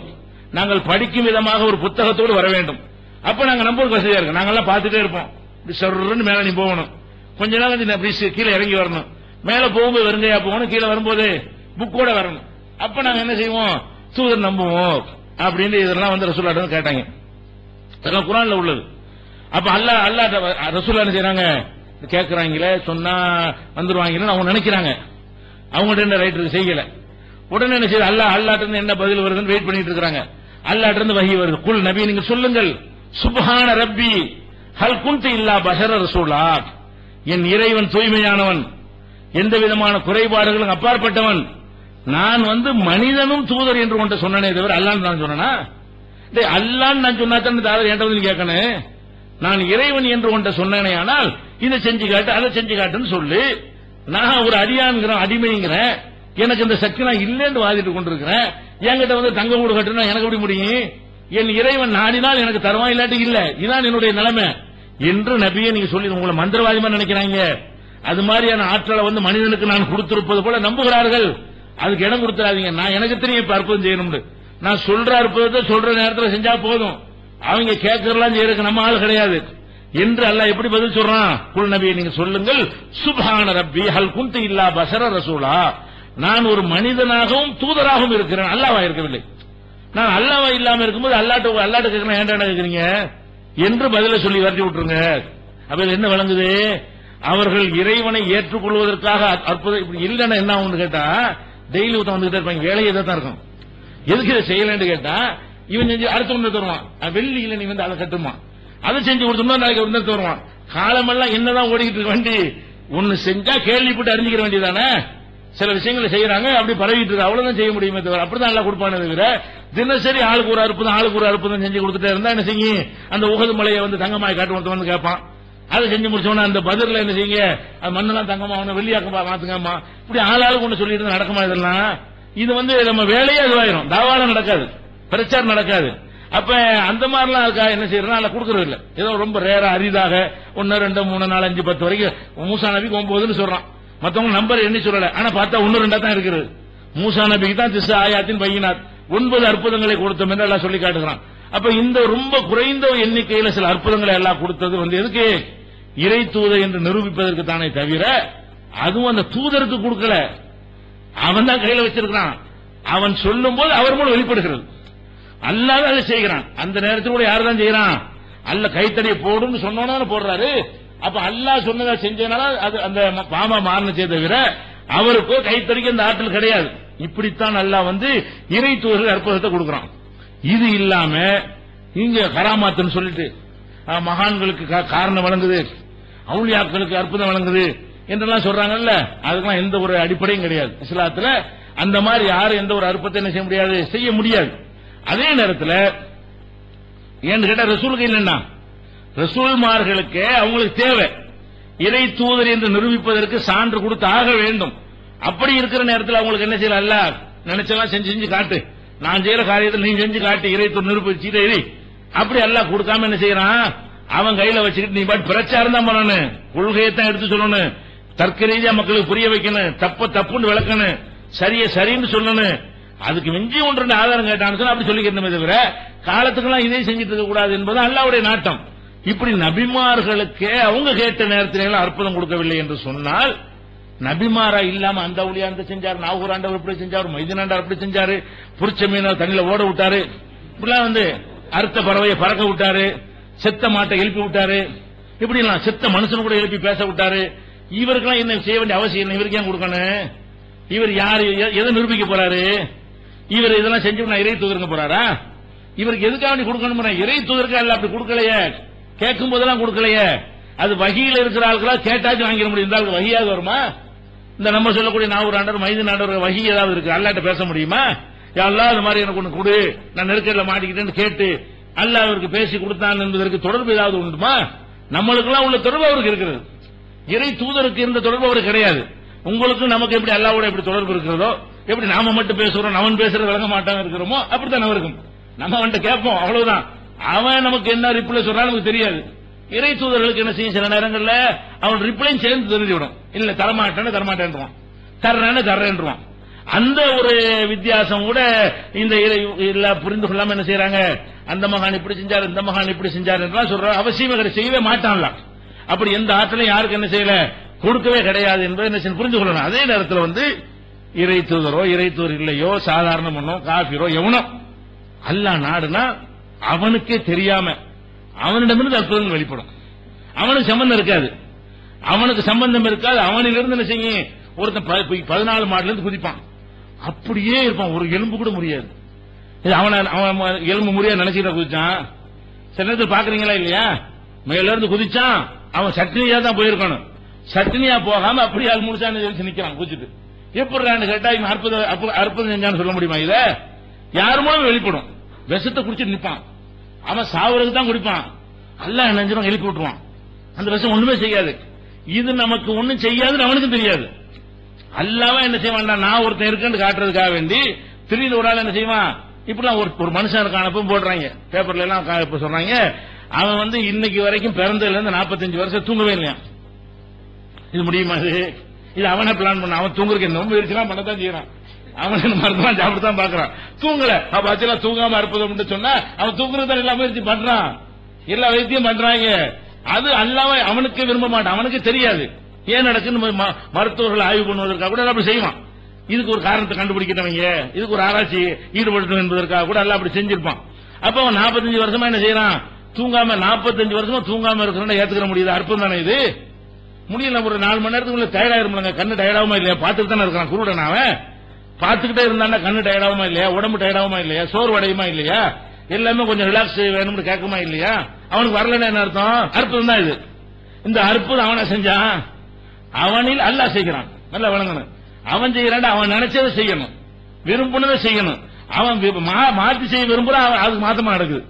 நாங்கள் படிக்கும் விதமாக ஒரு புத்தகத்தோடு வர வேண்டும், அப்ப நாங்க நம்புறது வசதியா இருக்கு, நாங்கெல்லாம் பார்த்துட்டே இருப்போம், இப்படி சர்ன்னு மேல நீ போகணும், கொஞ்ச நேரம் அப்படி கீழே இறங்கி வரணும், மேல போகும்போது வெறுங்கையா போகணும், கீழே வரும்போது புக்கோட வரணும், அப்ப நாங்க என்ன செய்வோம், தூதர் நம்புவோம் அப்படின்னு இதெல்லாம் வந்து ரசூலுல்லாஹ் கேட்டாங்க. அதெல்லாம் குர்ஆன்ல உள்ளது. அப்ப அல்லாஹ் ரசூலுல்லாஹ் என்ன செய்றாங்க, கேட்கறாங்களே சொன்னா வந்துருவாங்கன்னு அவங்க நினைக்கிறாங்க, அவங்கள்ட்ட என்ன ரைட் இருக்கு செய்யல, உடனே என்ன செய்ய, அல்லாஹ்ட்ட இருந்து என்ன பதில் வருதுன்னு வெயிட் பண்ணிட்டு இருக்காங்க. அல்லாஹ்ட்ட இருந்து வஹி வருது, குல் நபி நீங்க சொல்லுங்கள், சுப்ஹான ரப்பி ஹல் குன்து இல்லா பஷர ரசூலா, என் இறைவன் தூய்மையானவன், எந்த விதமான குறைபாடுகளும் அப்பாற்பட்டவன், நான் வந்து மனிதனும் தூதர் என்று கொண்ட சொன்னனே தவிர அல்லாஹ் நான் சொன்னா, அல்லாஹ் நான் சொன்னா தான் என்கிட்ட வந்து கேட்கணும், நான் இறைவன் என்று கொண்ட சொன்னேனே, ஆனால் இதை செஞ்சு காட்டு அதை செஞ்சு காட்டுன்னு சொல்லு, நான் ஒரு அடியான்கிறேன் அடிமைங்கிறேன், எனக்கு இந்த சக்தி நான் இல்லைன்னு வாதிட்டு கொண்டிருக்கிறேன், என்கிட்ட வந்து தங்க வீடு கட்டுனா எனக்கு எப்படி முடியும், என் இறைவன் நாடினால் எனக்கு தருவான், இல்லாட்டி இல்ல, இதான் என்னுடைய நிலைமை என்று நபியை நீங்க சொல்லி உங்களை மந்திரவாதிமா நினைக்கிறாங்க. அது மாதிரியான ஆற்றலை வந்து மனிதனுக்கு நான் கொடுத்திருப்பது போல நம்புகிறார்கள், அதுக்கு இடம் கொடுத்துறாதீங்க, நான் எனக்கு தெரியும் இப்ப அற்புதம் செய்யணும்னு, நான் சொல்ற அற்புதத்தை சொல்ற நேரத்தில் செஞ்சா போதும், அவங்க கேட்கறலாம் செய்யறதுக்கு நம்ம ஆள் கிடையாது என்று அல்லாஹ் எப்படி பதில் சொல்றான், குல் நபியை நீங்க சொல்லுங்கள், சுப்ஹான ரப்பி ஹல் குன்து இல்லா பஷர ரசூலா, நான் ஒரு மனிதனாகவும் தூதராகவும் இருக்கிறேன், அல்லாஹ்வா இருக்கவில்லை, நான் அல்லாஹ்வா இல்லாம இருக்கும்போது அல்லாஹ்ட்ட கேட்கறேன், ஏன்டா கேட்கறீங்க என்று பதில சொல்லி வரட்டி விட்டுருங்க. அப்ப என்ன விளங்குது, அவர்கள் இறைவனை ஏற்றுக்கொள்வதற்காக அற்புதம் இப்படி இல்லைன்னா என்ன ஆகும்னு கேட்டா, டெய்லி ஒருத்தன் வந்துகிட்டே இருப்பாங்க, வேலையை தான் இருக்கும், எதுக்கு இதை செய்யலன்னு கேட்டா இவன் செஞ்சு அடுத்த ஒன்று தருவான், வெள்ளி இல்லை நீ வந்து அதை கட்டுமா, அதை செஞ்சு கொடுத்தோம்னா நாளைக்கு ஒரு தருவான், காலமெல்லாம் என்னதான் ஓடிக்கிட்டு இருக்க வேண்டி, ஒன்னு செஞ்சா கேள்விப்பட்டு அறிஞ்சிக்கிற வேண்டியதானே, சில விஷயங்களை செய்யறாங்க அப்படி பரவிட்டு இருக்கு, அவ்வளவுதான் செய்ய முடியுமே தவிர அப்படிதான் எல்லாம் கொடுப்பானே தவிர தினசரி ஆளுக்கு ஒரு அற்புதம் செஞ்சு கொடுத்துட்டே இருந்தா என்ன செய்யும், அந்த உகது மலையை வந்து தங்கமாய் காட்டு வந்து கேட்பான், அதை செஞ்சு முடிச்சோன்னா அந்த பதிரில் என்ன செய்யுங்க, அது மண்ணெல்லாம் தங்கமா வெள்ளியாக்க மாத்துங்கம்மா, இப்படி ஆளாளுக்கு ஒன்று சொல்லிட்டு நடக்குமா இதெல்லாம், இது வந்து நம்ம வேலையே அதுவாயிரும், தாவாலம் நடக்காது, பிரச்சாரம் நடக்காது. அப்ப அந்த மாதிரிலாம் இருக்கா என்ன செய்யறதுனா அதை கொடுக்கறது இல்ல, ஏதோ ரொம்ப ரேரா அரிதாக 1 2 3 4 5 10 வரைக்கும் மூசா நபிக்கு 9ன்னு சொல்றான், மத்தவங்க நம்பர் எண்ணி சொல்லல, ஆனா பார்த்தா 1 2 தான் இருக்குது. மூசா நபிக்கு தான் திஸ் ஆயாத்தின் பையினாத் 9 அற்புதங்களை கொடுத்தோம் என்று எல்லாம் சொல்லி காட்டுகிறான். அப்ப இந்த ரொம்ப குறைந்த எண்ணிக்கையில சில அற்புதங்களை எல்லாம் கொடுத்தது வந்து எதுக்கு, இறை தூதர் என்று நிரூபிப்பதற்கு தானே தவிர அதுவும் அந்த தூதருக்கு கொடுக்கல, அவன் தான் கையில வச்சிருக்கிறான், அவன் சொல்லும் போது அவர் மூலம் வெளிப்படுகிறது, அல்லாஹ் அதை செய்கிறான். அந்த நேரத்தில் கூட யாரு தான் செய்யறான், அல்ல கைத்தடியை போடுன்னு சொன்னோன்னு போடுறாரு. அப்ப அல்லாஹ் சொன்னதை செஞ்சனால அது அந்த பாமா மாறினச்சே தவிர அவருக்கோ கைத்தடிக்க அந்த ஆற்றல் கிடையாது. இப்படித்தான் அல்லாஹ் வந்து இறை தூதர்கள் அற்புதத்தை கொடுக்கிறான். இது இல்லாம இங்க கராமாத்துன்னு சொல்லிட்டு மகான்களுக்கு காரணம் வழங்குது, அவுலியாக்களுக்கு அற்புதம் வழங்குது என்றெல்லாம் சொல்றாங்கல்ல, அதுக்கெல்லாம் எந்த ஒரு அடிப்படையும் கிடையாது இஸ்லாத்துல. அந்த மாதிரி யாரும் எந்த ஒரு அற்புதத்தை என்ன செய்ய முடியாது, செய்ய முடியாது. அதே நேரத்தில் ஏன்னு கேட்டா ரசூலுக்கு இல்லைன்னா ரசூல்மார்களுக்கு அவங்களுக்கு தேவை இறை தூதர் என்று நிரூபிப்பதற்கு சான்று கொடுத்து ஆக வேண்டும். அப்படி இருக்கிற நேரத்தில் அவங்களுக்கு என்ன செய்யலாம், அல்ல நினைச்செல்லாம் செஞ்சு காட்டு, நான் செய்யற காரியத்தில் நீ செஞ்சு காட்டு, இறை தூதர் நிரூபிச்சு அப்படி எல்லாம் கொடுக்காம என்ன செய்யறான், அவன் கையில வச்சுக்கிட்டு நீ பாட்டு பிரச்சாரம் தான் பண்ணணும், கொள்கையத்தான் எடுத்து சொல்லணும், தர்க்க ரீதியா மக்களுக்கு புரிய வைக்கணும், தப்புன்னு விளக்கணும், சரியா சரின்னு சொல்லணும். அதுக்கு மிஞ்சி ஒன்று ஆதாரம் கேட்டான்னு அப்படி சொல்லிக்கிறோமே தவிர காலத்துக்கெல்லாம் இதே செஞ்சுட்டு இருக்க கூடாது என்பது அல்லாஹ்வுடைய நாட்டம். இப்படி நபிமார்களுக்கு அவங்க கேட்ட நேரத்தில் அற்புதம் கொடுக்கவில்லை என்று சொன்னால், நபிமாரா இல்லாம அந்த ஊழியா அந்த செஞ்சாரு, நாகூர் ஆண்டவர் இப்படி செஞ்சாரு, மைதினாண்டார் அப்படி செஞ்சாரு, புரிச்ச மீன தண்ணியில ஓட விட்டாரு, இப்படிலாம் அறுத்த பறவையை பறக்க விட்டாரு, செத்த மாட்டை எழுப்பி விட்டாரு, இப்படி எல்லாம் செத்த மனுஷன் கூட எழுப்பி பேச விட்டாரு. இவருக்கெல்லாம் என்ன செய்ய வேண்டிய அவசியம் என்ன, இவருக்கு ஏன் கொடுக்கணும்? இவர் யாரு, எதை நிரூபிக்க போறாரு? இவர் இதெல்லாம் செஞ்சு நான் இறை தூதருங்க போறாரா? இவருக்கு எதுக்காக கொடுக்கணும்? இறை தூதருக்கு அல்ல அப்படி கொடுக்கலையே, கேட்கும் போதெல்லாம் கொடுக்கலையே. அது வகியில் இருக்கிற ஆட்களா கேட்டாச்சும் வாங்கிட முடியும். இந்த ஆளுக்கு வகியாக வருமா? இந்த நம்ம சொல்லக்கூடிய நாவூர் ஆண்டவர் மைது ஆண்டவர் வகி ஏதாவது இருக்கு, அல்லாட்ட பேச முடியுமா? அல்லா அது மாதிரி எனக்கு ஒண்ணு கொடு, நான் நெருக்கடியில் மாட்டிக்கிட்டேன்னு கேட்டு அல்லாஹ் அவருக்கு பேசி கொடுத்தான் என்பதற்கு தொடர்பு ஏதாவது உண்டுமா? நம்மளுக்கெல்லாம் உள்ள தொடர்பு அவருக்கு இருக்கிறது, இறை தூதருக்கு இருந்த தொடர்பு அவருக்கு கிடையாது. உங்களுக்கு நமக்கு எப்படி அல்லாஹ்வோட எப்படி தொடர்பு இருக்கிறதோ, எப்படி நாம மட்டும் பேசுறோம், அவன் பேசுறது விளங்க மாட்டாங்க இருக்கிறோமோ, அப்படித்தான் அவருக்கும். நம்ம அவன்கிட்ட கேட்போம், அவ்வளவுதான். அவன் நமக்கு என்ன ரிப்ளை சொல்றான்னு நமக்கு தெரியாது. இறை தூதர்களுக்கு என்ன செய்யும், சில நேரங்கள்ல அவன் ரிப்ளையும் சேர்ந்து தெரிஞ்சுவிடும். இல்ல தரமாட்டேன்னு தரமாட்டேன்றான், தர்றேன்னு தர்றேன்றான். அந்த ஒரு வித்தியாசம் கூட இந்த புரிந்து கொள்ளாம என்ன செய்யறாங்க, அந்த மகான் இப்படி செஞ்சாரு, இந்த மகான் இப்படி செஞ்சாரு என்றால் சொல்ற அவசியம் செய்யவே மாட்டான்ல. அப்படி எந்த ஆற்றலையும் யாருக்கு என்ன செய்யல, கொடுக்கவே கிடையாது என்பதை என்ன புரிந்து கொள்ளணும். அதே நேரத்தில் இறை தூதரோ இறை தூதர் இல்லையோ, சாதாரண மன்னோ காபிரோ எவனோ அல்லாஹ் நாடுனா அவனுக்கே தெரியாம அவனிடமிருந்து அற்புதங்கள் வெளிப்படும். அவனுக்கு சம்பந்தம் இருக்காது, அவனுக்கு சம்பந்தம் இருக்காது. அவனிலிருந்து என்ன செய்யும், ஒருத்தன் 14 மாடில இருந்து குதிப்பான், அப்படியே இருப்பான், ஒரு எலும்பு கூட முடியாது. அவன் எலும்பு முடியாது நினைச்சுக்கிட்ட குதிச்சான். சில நேரத்தில் பாக்குறீங்களா இல்லையா, மேல இருந்து குதிச்சான், அவன் சட்னியா தான் போயிருக்கணும், சட்னியா போகாம அப்படியே அது முடிச்சான்னு நிக்கிறான் குதிச்சுட்டு. எப்படி கேட்டா இவன் அற்புதம் செஞ்சான்னு சொல்ல முடியுமா? இத யாருமோ வெளிப்படும். விஷத்தை குடிச்சிட்டு நிப்பான், அவன் சாவருக்கு தான் குடிப்பான், அல்லாஹ் நினைஞ்சிரும் எழுப்பி விட்டுருவான். அந்த விஷம் ஒண்ணுமே செய்யாது, இது நமக்கு ஒண்ணும் செய்யாதுன்னு அவனுக்கும் தெரியாது. அல்லாஹ் என்ன செய்ய வேண்டாம், நான் ஒருத்தன் இருக்கேன்னு காட்டுறதுக்காக வேண்டி திடீர்னு ஒரு ஆள் என்ன செய்வான், இப்படிலாம் ஒரு மனுஷனுக்கான போடுறாங்க பேப்பர்ல எல்லாம் இப்ப சொல்றாங்க, அவன் இன்னைக்கு வரைக்கும் பிறந்ததுல இருந்து 45 வருஷம் தூங்கவே இல்லையா. இது முடியுமா? இது அவனை பிளான் பண்ண, அவன் தூங்குறதுக்கு என்ன முயற்சிலாம் பண்ணத்தான் செய்யறான், அவன் மருந்துலாம் சாப்பிட்டுதான் பாக்குறான், தூங்கல அப்பெல்லாம் தூங்காம இருப்பதும் சொன்னா அவன் தூங்குறதுதான் எல்லா முயற்சி பண்றான், எல்லா வைத்தியம் பண்றாங்க. அது அல்லாம அவனுக்கு விரும்ப மாட்டான், அவனுக்கு தெரியாது ஏன் நடக்குன்னு மருத்துவர்கள் ஆய்வு பண்ணுவதற்காக கூட அப்படி செய்வான். இதுக்கு ஒரு காரணத்தை கண்டுபிடிக்கிறவங்க, இதுக்கு ஒரு ஆராய்ச்சி ஈடுபடணும் என்பதற்காக கூட எல்லாம் அப்படி செஞ்சிருப்பான். அப்ப அவன் 45 வருஷமா என்ன செய்யறான், தூங்காம 45 வருஷமா தூங்காம இருக்கிற ஏத்துக்கிற முடியுது? அற்புதம் தானே இது? முடியல, ஒரு 4 மணி நேரத்துக்குள்ள டயர்டாயிருமாங்க, கண்ணு டயர்டாகுமா இல்லையா? பாத்துட்டு தானே இருக்கான் குருடன், அவன் பாத்துக்கிட்டே இருந்தா கண்ணு டயர்டாகுமா இல்லையா? உடம்பு டயர்டாகுமா இல்லையா? சோர்வு அடையுமா இல்லையா? எல்லாமே கொஞ்சம் ரிலாக்ஸ் வேணும்னு கேட்குமா இல்லையா? அவனுக்கு வரலன்னு என்ன அர்த்தம்? அற்புதம் தான் இது. இந்த அற்புதம் அவனை செஞ்சான், அவனில் அல்லாஹ் செய்கிறான். நல்லா வழங்கணும், அவன் செய்யறான், அவன் நினைச்சதை செய்யணும், விரும்பினதை செய்யணும். அவன் மாற்றி செய்ய விரும்புறான், அதுக்கு மாத்தமா நடக்குது.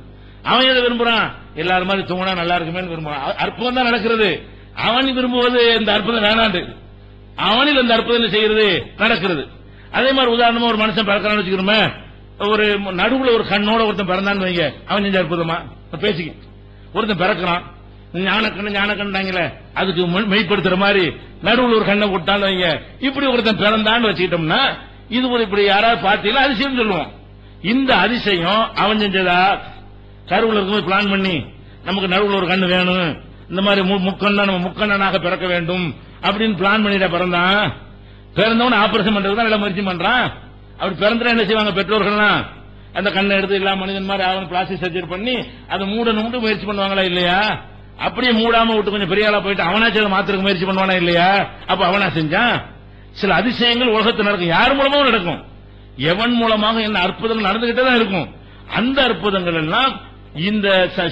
அவன் எதை விரும்புறான், எல்லாரும் மாதிரி தூங்கினா நல்லா இருக்குமே விரும்புறான். அற்புதம் தான் நடக்கிறது, அவன் விரும்புவது இந்த அற்புதம் வேணாண்டு, அவனில் இந்த அற்புதம் செய்யறது நடக்கிறது. அதே மாதிரி உதாரணமா ஒரு மனுஷன் பிறக்கிறான்னு வச்சுக்கிறோமே, ஒரு நடுவுல ஒரு கண்ணோட ஒருத்தன் பிறந்தான்னு வைங்க, அவன் செஞ்ச அற்புதமா? பேசிக்க ஒருத்தன் பிறக்கிறான், ஞானக்கண்ணாங்களே அதுக்கு மெய்ப்படுத்துற மாதிரி நடுவுல ஒரு கண்ணை போட்டான்னு வைங்க, இப்படி ஒருத்தன் பிறந்தான்னு வச்சுக்கிட்டோம்னா இது ஒரு இப்படி யாராவது பார்த்தீங்களா அதிசயம் சொல்லுவோம். இந்த அதிசயம் அவன் செஞ்சதா? கருவுல இருக்கும்போது பிளான் பண்ணி நமக்கு நடுவுல ஒரு கண்ணு வேணும், இந்த மாதிரி முக்கண்ணனாக பிறக்க வேண்டும் அப்படின்னு பிளான் பண்ணிட்ட பிறந்தான். பிறந்தவன ஆபரேஷன் பண்றதுதான் நல்ல முயற்சி பண்றான். அப்படி பிறந்தா என்ன செய்வாங்க பெற்றோர்கள்லாம், அந்த கண்ணை எடுத்து எல்லா மனிதன் மாதிரி அவன் பிளாஸ்டிக் சர்ஜரி பண்ணி அதை மூடணும் முயற்சி பண்ணுவாங்களா இல்லையா? அப்படியே மூடாம விட்டு கொஞ்சம் பெரிய ஆளா போயிட்டு அவனாச்சும் அதை மாத்திரக்கு முயற்சி பண்ணுவானா இல்லையா? அப்ப அவனா செஞ்சான். சில அதிசயங்கள் உலகத்தில் நடக்கும், யார் மூலமாவும் நடக்கும், எவன் மூலமாக என்ன அற்புதங்கள் நடந்துகிட்டே தான் இருக்கும். அந்த அற்புதங்கள் எல்லாம் இந்த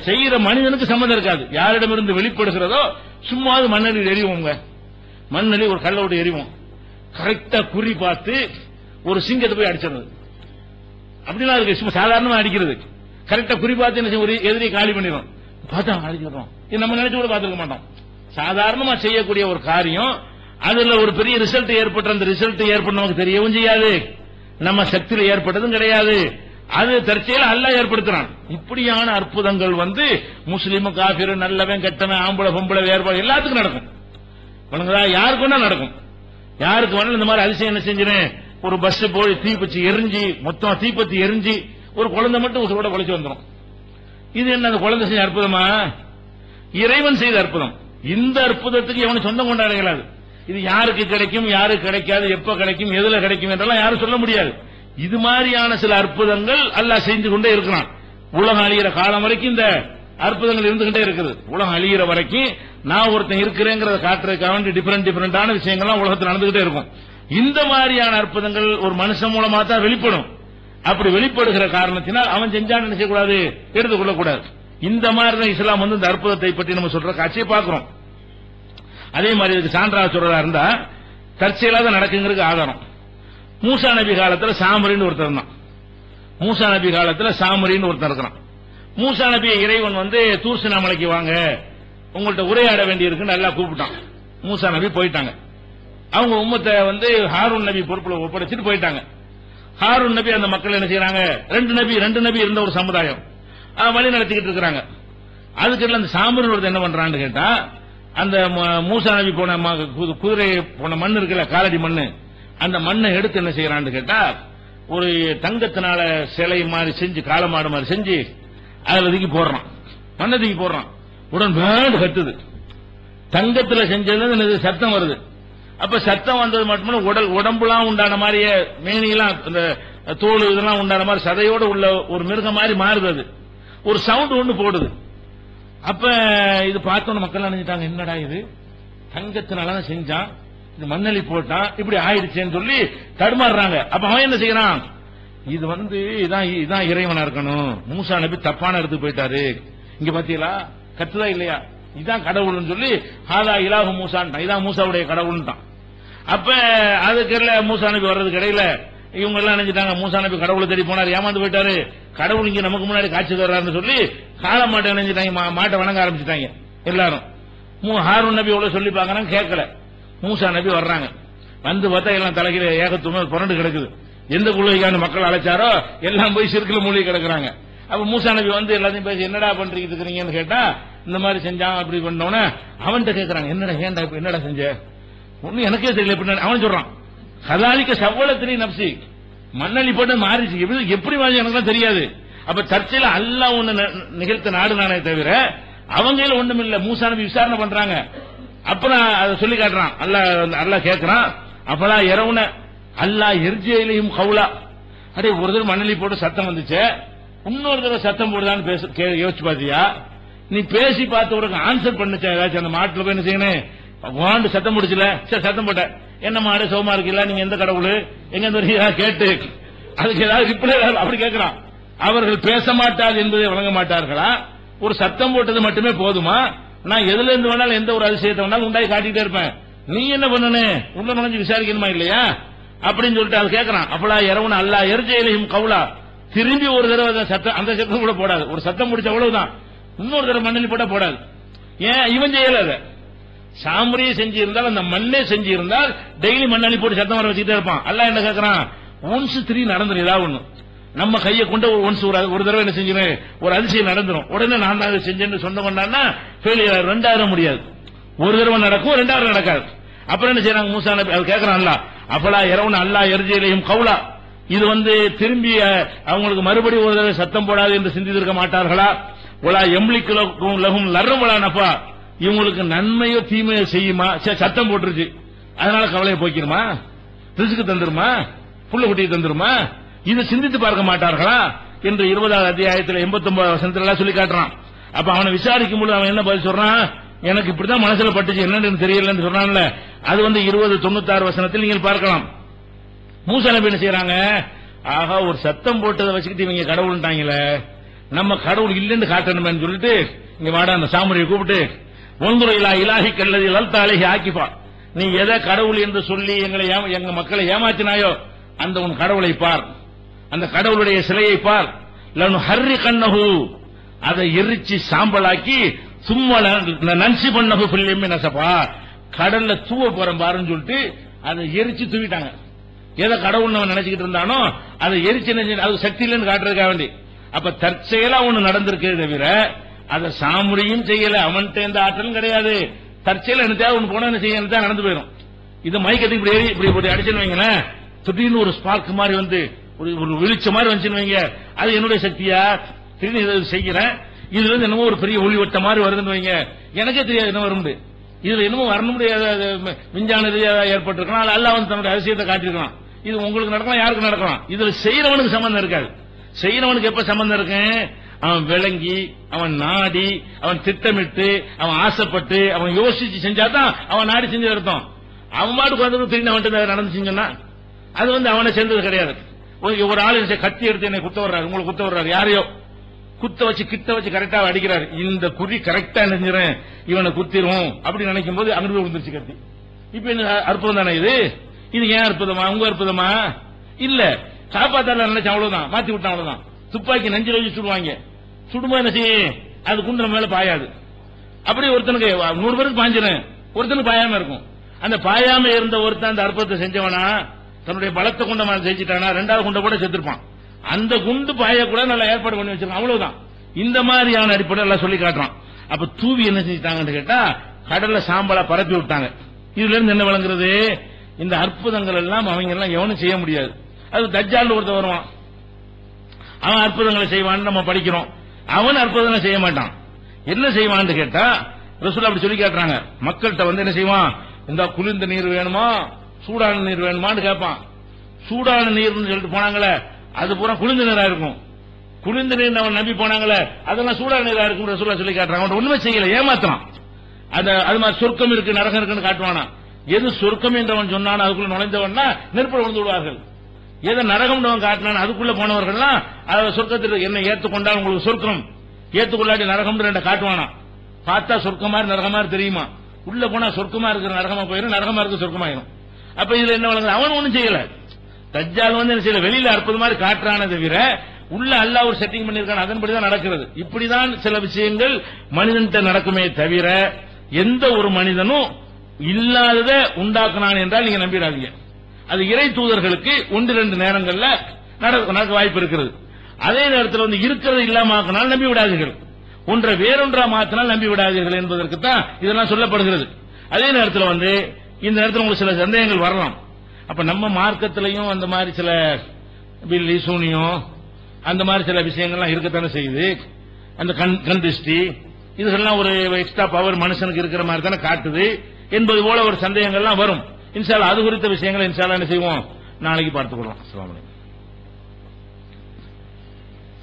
செய்யற மனிதனுக்கு சம்மந்தம் இருக்காது. யாரிடமிருந்து வெளிப்படுகிறதோ சும்மா மண்ணெளியில் எறிவோங்க. மண்ணெளி ஒரு கல்ல விட்டு எறிவோம். கரெக்டா குறி பார்த்து ஒரு சிங்கத்தை போய் அடிச்சிருது. அப்படின்னா இருக்கு. சும்மா சாதாரணமா அடிக்கிறது. கரெக்டா குறி பார்த்து என்ன ஒரு எதிரியை காலி பண்ணிடும். பார்த்தா அடிச்சிடறோம். இது நம்ம நினைச்சு கூட பார்த்துருக்க மாட்டோம். சாதாரணமா செய்யக்கூடிய ஒரு காரியம் அதுல ஒரு பெரிய ரிசல்ட் ஏற்பட்ட அந்த ரிசல்ட் ஏற்பட நமக்கு தெரியவும் செய்யாது. நம்ம சக்தியில ஏற்பட்டதும் கிடையாது. அது தற்செயல அல்லாஹ் ஏற்படுத்துறான். இப்படியான அற்புதங்கள் முஸ்லீம் காபிர் நல்லவன் கெட்டவன் ஆம்பளை பொம்பளை வேறுபாடு எல்லாத்துக்கும் நடக்கும். யாருக்கு வேணா நடக்கும். யாருக்கு வேணாலும் இந்த மாதிரி அதிசயம் என்ன செஞ்சிருந்தேன், ஒரு பஸ் போய் தீப்பச்சி எரிஞ்சு மொத்தம் தீப்பத்தி எரிஞ்சு ஒரு குழந்தை மட்டும் உசுரோட குலைச்சு வந்துடும். இது என்ன அந்த குழந்தை செஞ்ச அற்புதமா? இறைவன் செய்த அற்புதம். இந்த அற்புதத்துக்கு எவனு சொந்தம் கொண்டாட இயலாது. இது யாருக்கு கிடைக்கும் யாருக்கு கிடைக்காது, எப்ப கிடைக்கும் எதுல கிடைக்கும் என்றெல்லாம் யாரும் சொல்ல முடியாது. இது மாதிரியான சில அற்புதங்கள் அல்லாஹ் செஞ்சு கொண்டே இருக்கிறான். உலகம் அழிகிற காலம் வரைக்கும் இந்த அற்புதங்கள் இருந்துகிட்டே இருக்குது. உலகம் அழிகிற வரைக்கும் நான் ஒருத்தன் இருக்கிறேங்கிறத காட்டுறதுக்காக வேண்டி டிஃபரெண்டான விஷயங்கள்லாம் உலகத்தில் நடந்துகிட்டே இருக்கும். இந்த மாதிரியான அற்புதங்கள் ஒரு மனுஷன் மூலமா தான் வெளிப்படும். அப்படி வெளிப்படுகிற காரணத்தினால் அவன் செஞ்சான்னு நினைக்கக்கூடாது, எடுத்துக்கொள்ளக்கூடாது. இந்த மாதிரி தான் இஸ்லாம் இந்த அற்புதத்தை பற்றி நம்ம சொல்ற காட்சியை பார்க்கிறோம். அதே மாதிரி இதுக்கு சான்றாக சொல்றதா இருந்தா தற்செயலாக நடக்குங்கிறதுக்கு ஆதாரம் மூசா நபி காலத்தில் சாமரின்னு ஒருத்தர் இருந்தான். மூசா நபி காலத்தில் சாமரின்னு ஒருத்தர் இருக்கிறான். மூசா நபி இறைவன் தூர்சினா மலைக்கு வாங்க, உங்கள்ட்ட உரையாட வேண்டியிருக்குன்னு நல்லா கூப்பிட்டான். மூசா நபி போயிட்டாங்க. அவங்க உம்மத்தை ஹாரூன் நபி பொறுப்புல ஒப்படைச்சிட்டு போயிட்டாங்க. ஹாரூன் நபி அந்த மக்கள் என்ன செய்யறாங்க, ரெண்டு நபி இருந்த ஒரு சமுதாயம் வழி நடத்திக்கிட்டு இருக்கிறாங்க. அதுக்கு அந்த சாமரின் ஒருத்தர் என்ன பண்றான்னு கேட்டா, அந்த மூசா நபி போன குதிரை போன மண் இருக்குல்ல, காலடி மண்ணு, அந்த மண்ணை எடுத்து என்ன செய்யறான்னு கேட்டா ஒரு தங்கத்தினால சிலை மாதிரி செஞ்சு காலமாடு மாதிரி செஞ்சு அதுல தூக்கி போடுறான். மண்ணை தூக்கி போடுறான். உடன் வேண்டு கத்துது. தங்கத்துல செஞ்சது சத்தம் வருது. அப்ப சத்தம் வந்தது மட்டும் உடம்புலாம் உண்டான மாதிரியே மேனியெல்லாம் இந்த தோல் இதெல்லாம் உண்டான மாதிரி சதையோடு உள்ள ஒரு மிருகம் மாதிரி மாறுது. அது ஒரு சவுண்ட் ஒண்ணு போடுது. அப்ப இது பார்த்தோன்னு மக்கள் நினைச்சிட்டாங்க, என்னடா இது தங்கத்தினாலதான் செஞ்சான், இது மண்ணலி போட்டான், இப்படி ஆயிடுச்சேன்னு சொல்லி தடுமாறுறாங்க. அப்ப அவன் என்ன செய்யறான், இது இதான் இறைவனா இருக்கணும், மூசா நபி தப்பான இடத்துக்கு போயிட்டாரு, இங்க பாத்தீங்களா கத்துதா இல்லையா, இதான் கடவுள்னு சொல்லி ஹாதா இலாஹு மூசான், இதான் மூசாவுடைய கடவுள்ட்டான். அப்ப அதுக்கு மூசா நபி வர்றதுக்கு இடையில இவங்க எல்லாம் நினைச்சிட்டாங்க மூசா நபி கடவுளை தேடி போனார், ஏமாந்து போயிட்டாரு, கடவுள் இங்க நமக்கு முன்னாடி காட்சி தர்றாருன்னு சொல்லி கால மாட்டை நினைச்சிட்டாங்க, மாட்டை வணங்க ஆரம்பிச்சுட்டாங்க எல்லாரும். ஹாரூன் நபி எவ்வளவு சொல்லி பாக்கறாங்க, கேட்கல. மூசா நபி வர்றாங்க. பார்த்தா எல்லாம் தலைகில ஏகத்துமே புரண்டு கிடக்குது. எந்த குழுவைக்கான மக்கள் அழைச்சாரோ எல்லாம் போய் சிறுக்கில் மூழ்கி கிடக்குறாங்க. அப்ப மூசா நபி எல்லாத்தையும் பேசி என்னடா பண்றீங்க இருக்கிறீங்கன்னு கேட்டா, இந்த மாதிரி செஞ்சான் அப்படி பண்ணோன்னு அவன்கிட்ட கேட்கறாங்க, என்னடா ஏண்டா இப்ப என்னடா செஞ்ச, ஒண்ணு எனக்கே தெரியல. அவன் சொல்றான், கதாலிக்க சவ்வளத்திரி நப்சி, மண்ணலி போட்டு மாறிச்சு, எப்படி மாதிரி எனக்கு தெரியாது. அப்ப தற்செயல அல்லாஹ் ஒண்ணு நிகழ்த்த நாடு நானே தவிர அவங்க ஒண்ணும் இல்ல. மூசா நபி விசாரணை பண்றாங்க. அப்புறம் அதை சொல்லி காட்டுறான். அல்லாஹ் கேட்கிறான், அப்பதான் இரவுன அல்லாஹ் எர்ஜியிலையும் கவுலா, அடே ஒரு தடவை மண்ணலி போட்டு சத்தம் வந்துச்சு, இன்னொரு தடவை சத்தம் போடுதான்னு யோசிச்சு பாத்தியா, நீ பேசி பார்த்து ஒரு ஆன்சர் பண்ணுச்சா ஏதாச்சும், அந்த மாட்டுல போய் என்ன செய்யணும், வாண்டு சத்தம் முடிச்சல, சரி சத்தம் போட்ட, என்ன மாடு சோமா இருக்குல்ல, நீங்க எந்த கடவுள் எங்க கேட்டு அதுக்கு ஏதாவது ரிப்ளை அப்படி கேட்கிறான். அவர்கள் பேச மாட்டார் என்பதை வழங்க மாட்டார்களா, ஒரு சத்தம் போட்டது மட்டுமே போதுமா, நான் எதுல இருந்து வேணாலும் எந்த ஒரு அதிசயத்தை வேணாலும் உண்டாய் காட்டிட்டே இருப்பேன், நீ என்ன பண்ணனு உள்ள நுழைஞ்சு விசாரிக்கணுமா இல்லையா அப்படின்னு சொல்லிட்டு அது கேட்கறான். அப்பலா இரவுன அல்லாஹ் எர்ஜியிலையும் கவுலா, திரும்பி ஒரு தடவை சத்தம், அந்த சத்தம் கூட போடாது, ஒரு சத்தம் முடிச்ச அவ்வளவுதான், இன்னொரு தடவை மண்ணலி போட்டா போடாது. ஏன் இவன் செய்யல, அதை சாமரியை செஞ்சு இருந்தால், அந்த மண்ணே செஞ்சு இருந்தால் டெய்லி மண்ணலி போட்டு சத்தம் வர வச்சுட்டே இருப்பான். அல்லாஹ் என்ன கேட்கறான், 1-3 நடந்துரும், ஏதாவது ஒண்ணு நம்ம கையை கொண்டு ஒரு தடவை என்ன செஞ்சிடும், ஒரு அதிசயம் நடந்துரும், உடனே நான் தான் செஞ்சேன்னு சொந்த கொண்டான்னா ஃபெயிலியர், 2 முடியாது, ஒரு தடவை நடக்கும், 2வது நடக்காது. அப்புறம் என்ன செய்யறாங்க மூசா நபி, அது கேட்கறான் அல்லாஹ், அப்பலா இரவுன அல்லாஹ் எர்ஜியிலையும் கவுலா, இது திரும்பி அவங்களுக்கு மறுபடியும் ஒரு தடவை சத்தம் போடாது என்று சிந்தித்திருக்க மாட்டார்களா, ஒலா எம்லிக்கு லகும் லர்ரவலா நபா, இவங்களுக்கு நன்மையோ தீமையோ செய்யுமா, சத்தம் போட்டுருச்சு அதனால கவலையை போக்கிருமா, ரிஸ்க் தந்துருமா, புள்ள குட்டியை தந்துருமா, இது சிந்தித்து பார்க்க மாட்டார்களா என்று 20வது அத்தியாயத்தில் 89வது வசனத்துல சொல்லி காட்டுறான். அப்ப அவனை விசாரிக்கும் போது அவன் என்ன பதில் சொல்றான், எனக்கு இப்படிதான் மனசுல பட்டுச்சு, என்னன்னு தெரியலன்னு சொல்றான்ல, அது 2096 வசனத்தில் நீங்கள் பார்க்கலாம். மூசா நபி என்ன செய்யறாங்க, ஆகா ஒரு சத்தம் போட்டதை வச்சுக்கிட்டு இவங்க கடவுள்ட்டாங்களே, நம்ம கடவுள் இல்லைன்னு காட்டணுமே சொல்லிட்டு இங்க வாடா அந்த சாமுரியை கூப்பிட்டு ஒன்றுரையிலா இலாஹி கல்லதி லல்தாலேஹி ஆக்கிப்பா, நீ எதை கடவுள் என்று சொல்லி எங்க மக்களை ஏமாற்றினாயோ அந்த உன் கடவுளை பார், அந்த கடவுளுடைய சிலையை பார். லனு ஹர்ரி கண்ணஹு, அதை எரிச்சு சாம்பலாக்கி சும்மா நன்சி பண்ணஹு பிள்ளையுமே நசப்பா, கடல்ல தூவ போறேன் பாருன்னு சொல்லிட்டு அதை எரிச்சு தூவிட்டாங்க. எதை கடவுள் நம்ம நினைச்சுக்கிட்டு இருந்தானோ அதை எரிச்சு அது சக்தி இல்லைன்னு காட்டுறதுக்காக வேண்டி. அப்ப தற்செயலா ஒண்ணு நடந்திருக்கே தவிர அதை சாமுடியும் செய்யல, அவன்கிட்ட எந்த ஆற்றலும் கிடையாது. தற்செயல என்ன தேவை ஒண்ணு போனா என்ன செய்ய நடந்து போயிடும். இது மைக்கத்தை இப்படி ஏறி இப்படி அடிச்சுன்னு வைங்களேன், திடீர்னு ஒரு ஸ்பார்க் மாதிரி வந்து ஒரு வெளிச்ச மாதிரி வந்துச்சுன்னு வைங்க, அது என்னுடைய சக்தியா திடீர்னு இதை செய்கிறேன், இதுல இருந்து என்னமோ ஒரு பெரிய ஒளிவட்ட மாதிரி வருதுன்னு வைங்க, எனக்கே தெரியாது என்ன வரும். இதுல என்னமோ வரணும் விஞ்ஞான ஏற்பட்டிருக்கலாம், அல்லாஹ் வந்து தன்னுடைய அதிசயத்தை காட்டிருக்கலாம். இது உங்களுக்கு நடக்கலாம், யாருக்கு நடக்கலாம். இதுல செய்யறவனுக்கு சம்பந்தம் இருக்காது. செய்யறவனுக்கு எப்ப சம்பந்தம் இருக்கு? அவன் விளங்கி, அவன் நாடி, அவன் திட்டமிட்டு, அவன் ஆசைப்பட்டு, அவன் யோசிச்சு செஞ்சாதான் அவன் நாடி செஞ்சு அர்த்தம். அவன் மாட்டுக்கு வந்து திரும்பி அவன்கிட்ட நடந்து செஞ்சோன்னா அது வந்து அவனை சேர்ந்தது கிடையாது. ஒரு ஆள் கத்தி எடுத்து என்னை குத்த வர்றாரு, உங்களுக்கு குத்த வர்றாரு, யாரையோ குத்த வச்சு கிட்ட வச்சு கரெக்டா அடிக்கிறாரு. இந்த குறி கரெக்டா நினைஞ்சிறேன், இவனை குத்திரும் அப்படின்னு நினைக்கும் போது அங்கிட்டு விழுந்துருச்சு கத்தி. இப்ப என்ன அற்புதம் தானே இது? இது ஏன் அற்புதமா? உங்க அற்புதமா இல்ல, காப்பாத்தால நினைச்சு அவ்வளவுதான், மாத்தி விட்டான் அவ்வளவுதான். துப்பாக்கி நெஞ்சில வச்சு சுடுவாங்க, சுடும்போது என்ன செய்யும், அது குண்டுற மேல பாயாது. அப்படி ஒருத்தனுக்கு 100 பேருக்கு பாஞ்சிடும், ஒருத்தனுக்கு பாயாம இருக்கும். அந்த பாயாம இருந்த ஒருத்தன் அந்த அற்புதத்தை செஞ்சவனா தன்னுடைய பலத்தை கொண்ட மாதிரி செஞ்சுட்டானா 2வது குண்டை கூட செத்துருப்பான். அந்த குண்டு பாய கூட நல்லா ஏற்பாடு பண்ணி வச்சிருக்கான், அவ்வளவுதான். இந்த மாதிரியான அடிப்படை எல்லாம் சொல்லி காட்டுறான். அப்ப தூவி என்ன செஞ்சிட்டாங்கன்னு கேட்டா கடல்ல சாம்பலா பரப்பி விட்டாங்க. இதுல இருந்து என்ன விளங்குறது? இந்த அற்புதங்கள் எல்லாம் அவங்க எல்லாம் எவனும் செய்ய முடியாது. அது தஜ்ஜால் ஒருத்தர் வருவான், அவன் அற்புதங்களை செய்வான்னு நம்ம படிக்கிறோம். அவன் அற்புதங்களை செய்ய மாட்டான். என்ன செய்வான்னு கேட்டா ரசூல் அப்படி சொல்லி காட்டுறாங்க. மக்கள்கிட்ட வந்து என்ன செய்வான், இந்த குளிர்ந்த நீர் வேணுமா சூடான நீர் வேணுமான்னு கேட்பான். சூடான நீர்னு சொல்லிட்டு போனாங்களே அது பூரா குளிர்ந்த நீரா இருக்கும். குளிர்ந்த நீர் அவன் நம்பி போனாங்களே அதெல்லாம் சூடான நீரா இருக்கும். ரசூலா சொல்லி காட்டுறாங்க. அவன் ஒண்ணுமே செய்யல, ஏமாத்தான். அது மாதிரி சொர்க்கம் இருக்கு நரகம் இருக்குன்னு காட்டுவானா. எது சொர்க்கம் என்றவன் சொன்னான் அதுக்குள்ள நுழைந்தவன்னா நெருப்பில் விழுந்து விடுவார்கள். எதை நரகம் காட்டினான் அதுக்குள்ள போனவர்கள்லாம் சொர்க்கத்தில் என்ன ஏற்றுக்கொண்டால் உங்களுக்கு சொர்க்கம், ஏற்றுக்கொள்ளாட்டி நரகம் ரெண்ட காட்டுவானா. பார்த்தா சொர்க்கம் மாதிரி நரகம் மாதிரி தெரியுமா, உள்ள போனா சொர்க்கமா இருக்கிற நரகமா போயிடும், நரகமா இருக்க சொர்க்கமாயிரும். அப்ப இதுல என்ன வழங்குது? அவன் ஒண்ணும் செய்யல. தஜ்ஜால் வந்து என்ன செய்யல, வெளியில அற்புதம் மாதிரி காட்டுறானே தவிர உள்ள அல்லாஹ் ஒரு செட்டிங் பண்ணிருக்கான், அதன்படிதான் நடக்கிறது. இப்படிதான் சில விஷயங்கள் மனிதன்கிட்ட நடக்குமே தவிர எந்த ஒரு மனிதனும் இல்லாததை உண்டாக்குனான் என்றால் நீங்க நம்பிடாதீங்க. அது இறை தூதர்களுக்கு 1-2 நேரங்கள்ல நடக்க வாய்ப்பு இருக்கிறது. அதே நேரத்தில் வந்து இருக்கிறது இல்லாம ஆக்கினால் நம்பி விடாதீர்கள், ஒன்றை வேறொன்றா மாத்தினால் நம்பி விடாதீர்கள் என்பதற்கு தான் இதெல்லாம் சொல்லப்படுகிறது. அதே நேரத்தில் வந்து இந்த நேரத்தில் உங்களுக்கு சில சந்தேகங்கள் வரலாம். அப்ப நம்ம மார்க்கத்திலையும் அந்த மாதிரி சில பில்லி சூனியம் அந்த மாதிரி சில விஷயங்கள்லாம் இருக்கத்தானே செய்யுது. அந்த கண் திருஷ்டி இதெல்லாம் ஒரு எக்ஸ்ட்ரா பவர் மனுஷனுக்கு இருக்கிற மாதிரி தானே காட்டுது என்பது போல ஒரு சந்தேகங்கள்லாம் வரும். இன்ஷா அல்லாஹ் அது குறித்த விஷயங்களை இன்ஷா அல்லாஹ் என்ன செய்வோம், நாளைக்கு பார்த்துக் கொள்வோம். அஸ்ஸலாமு அலைக்கும்.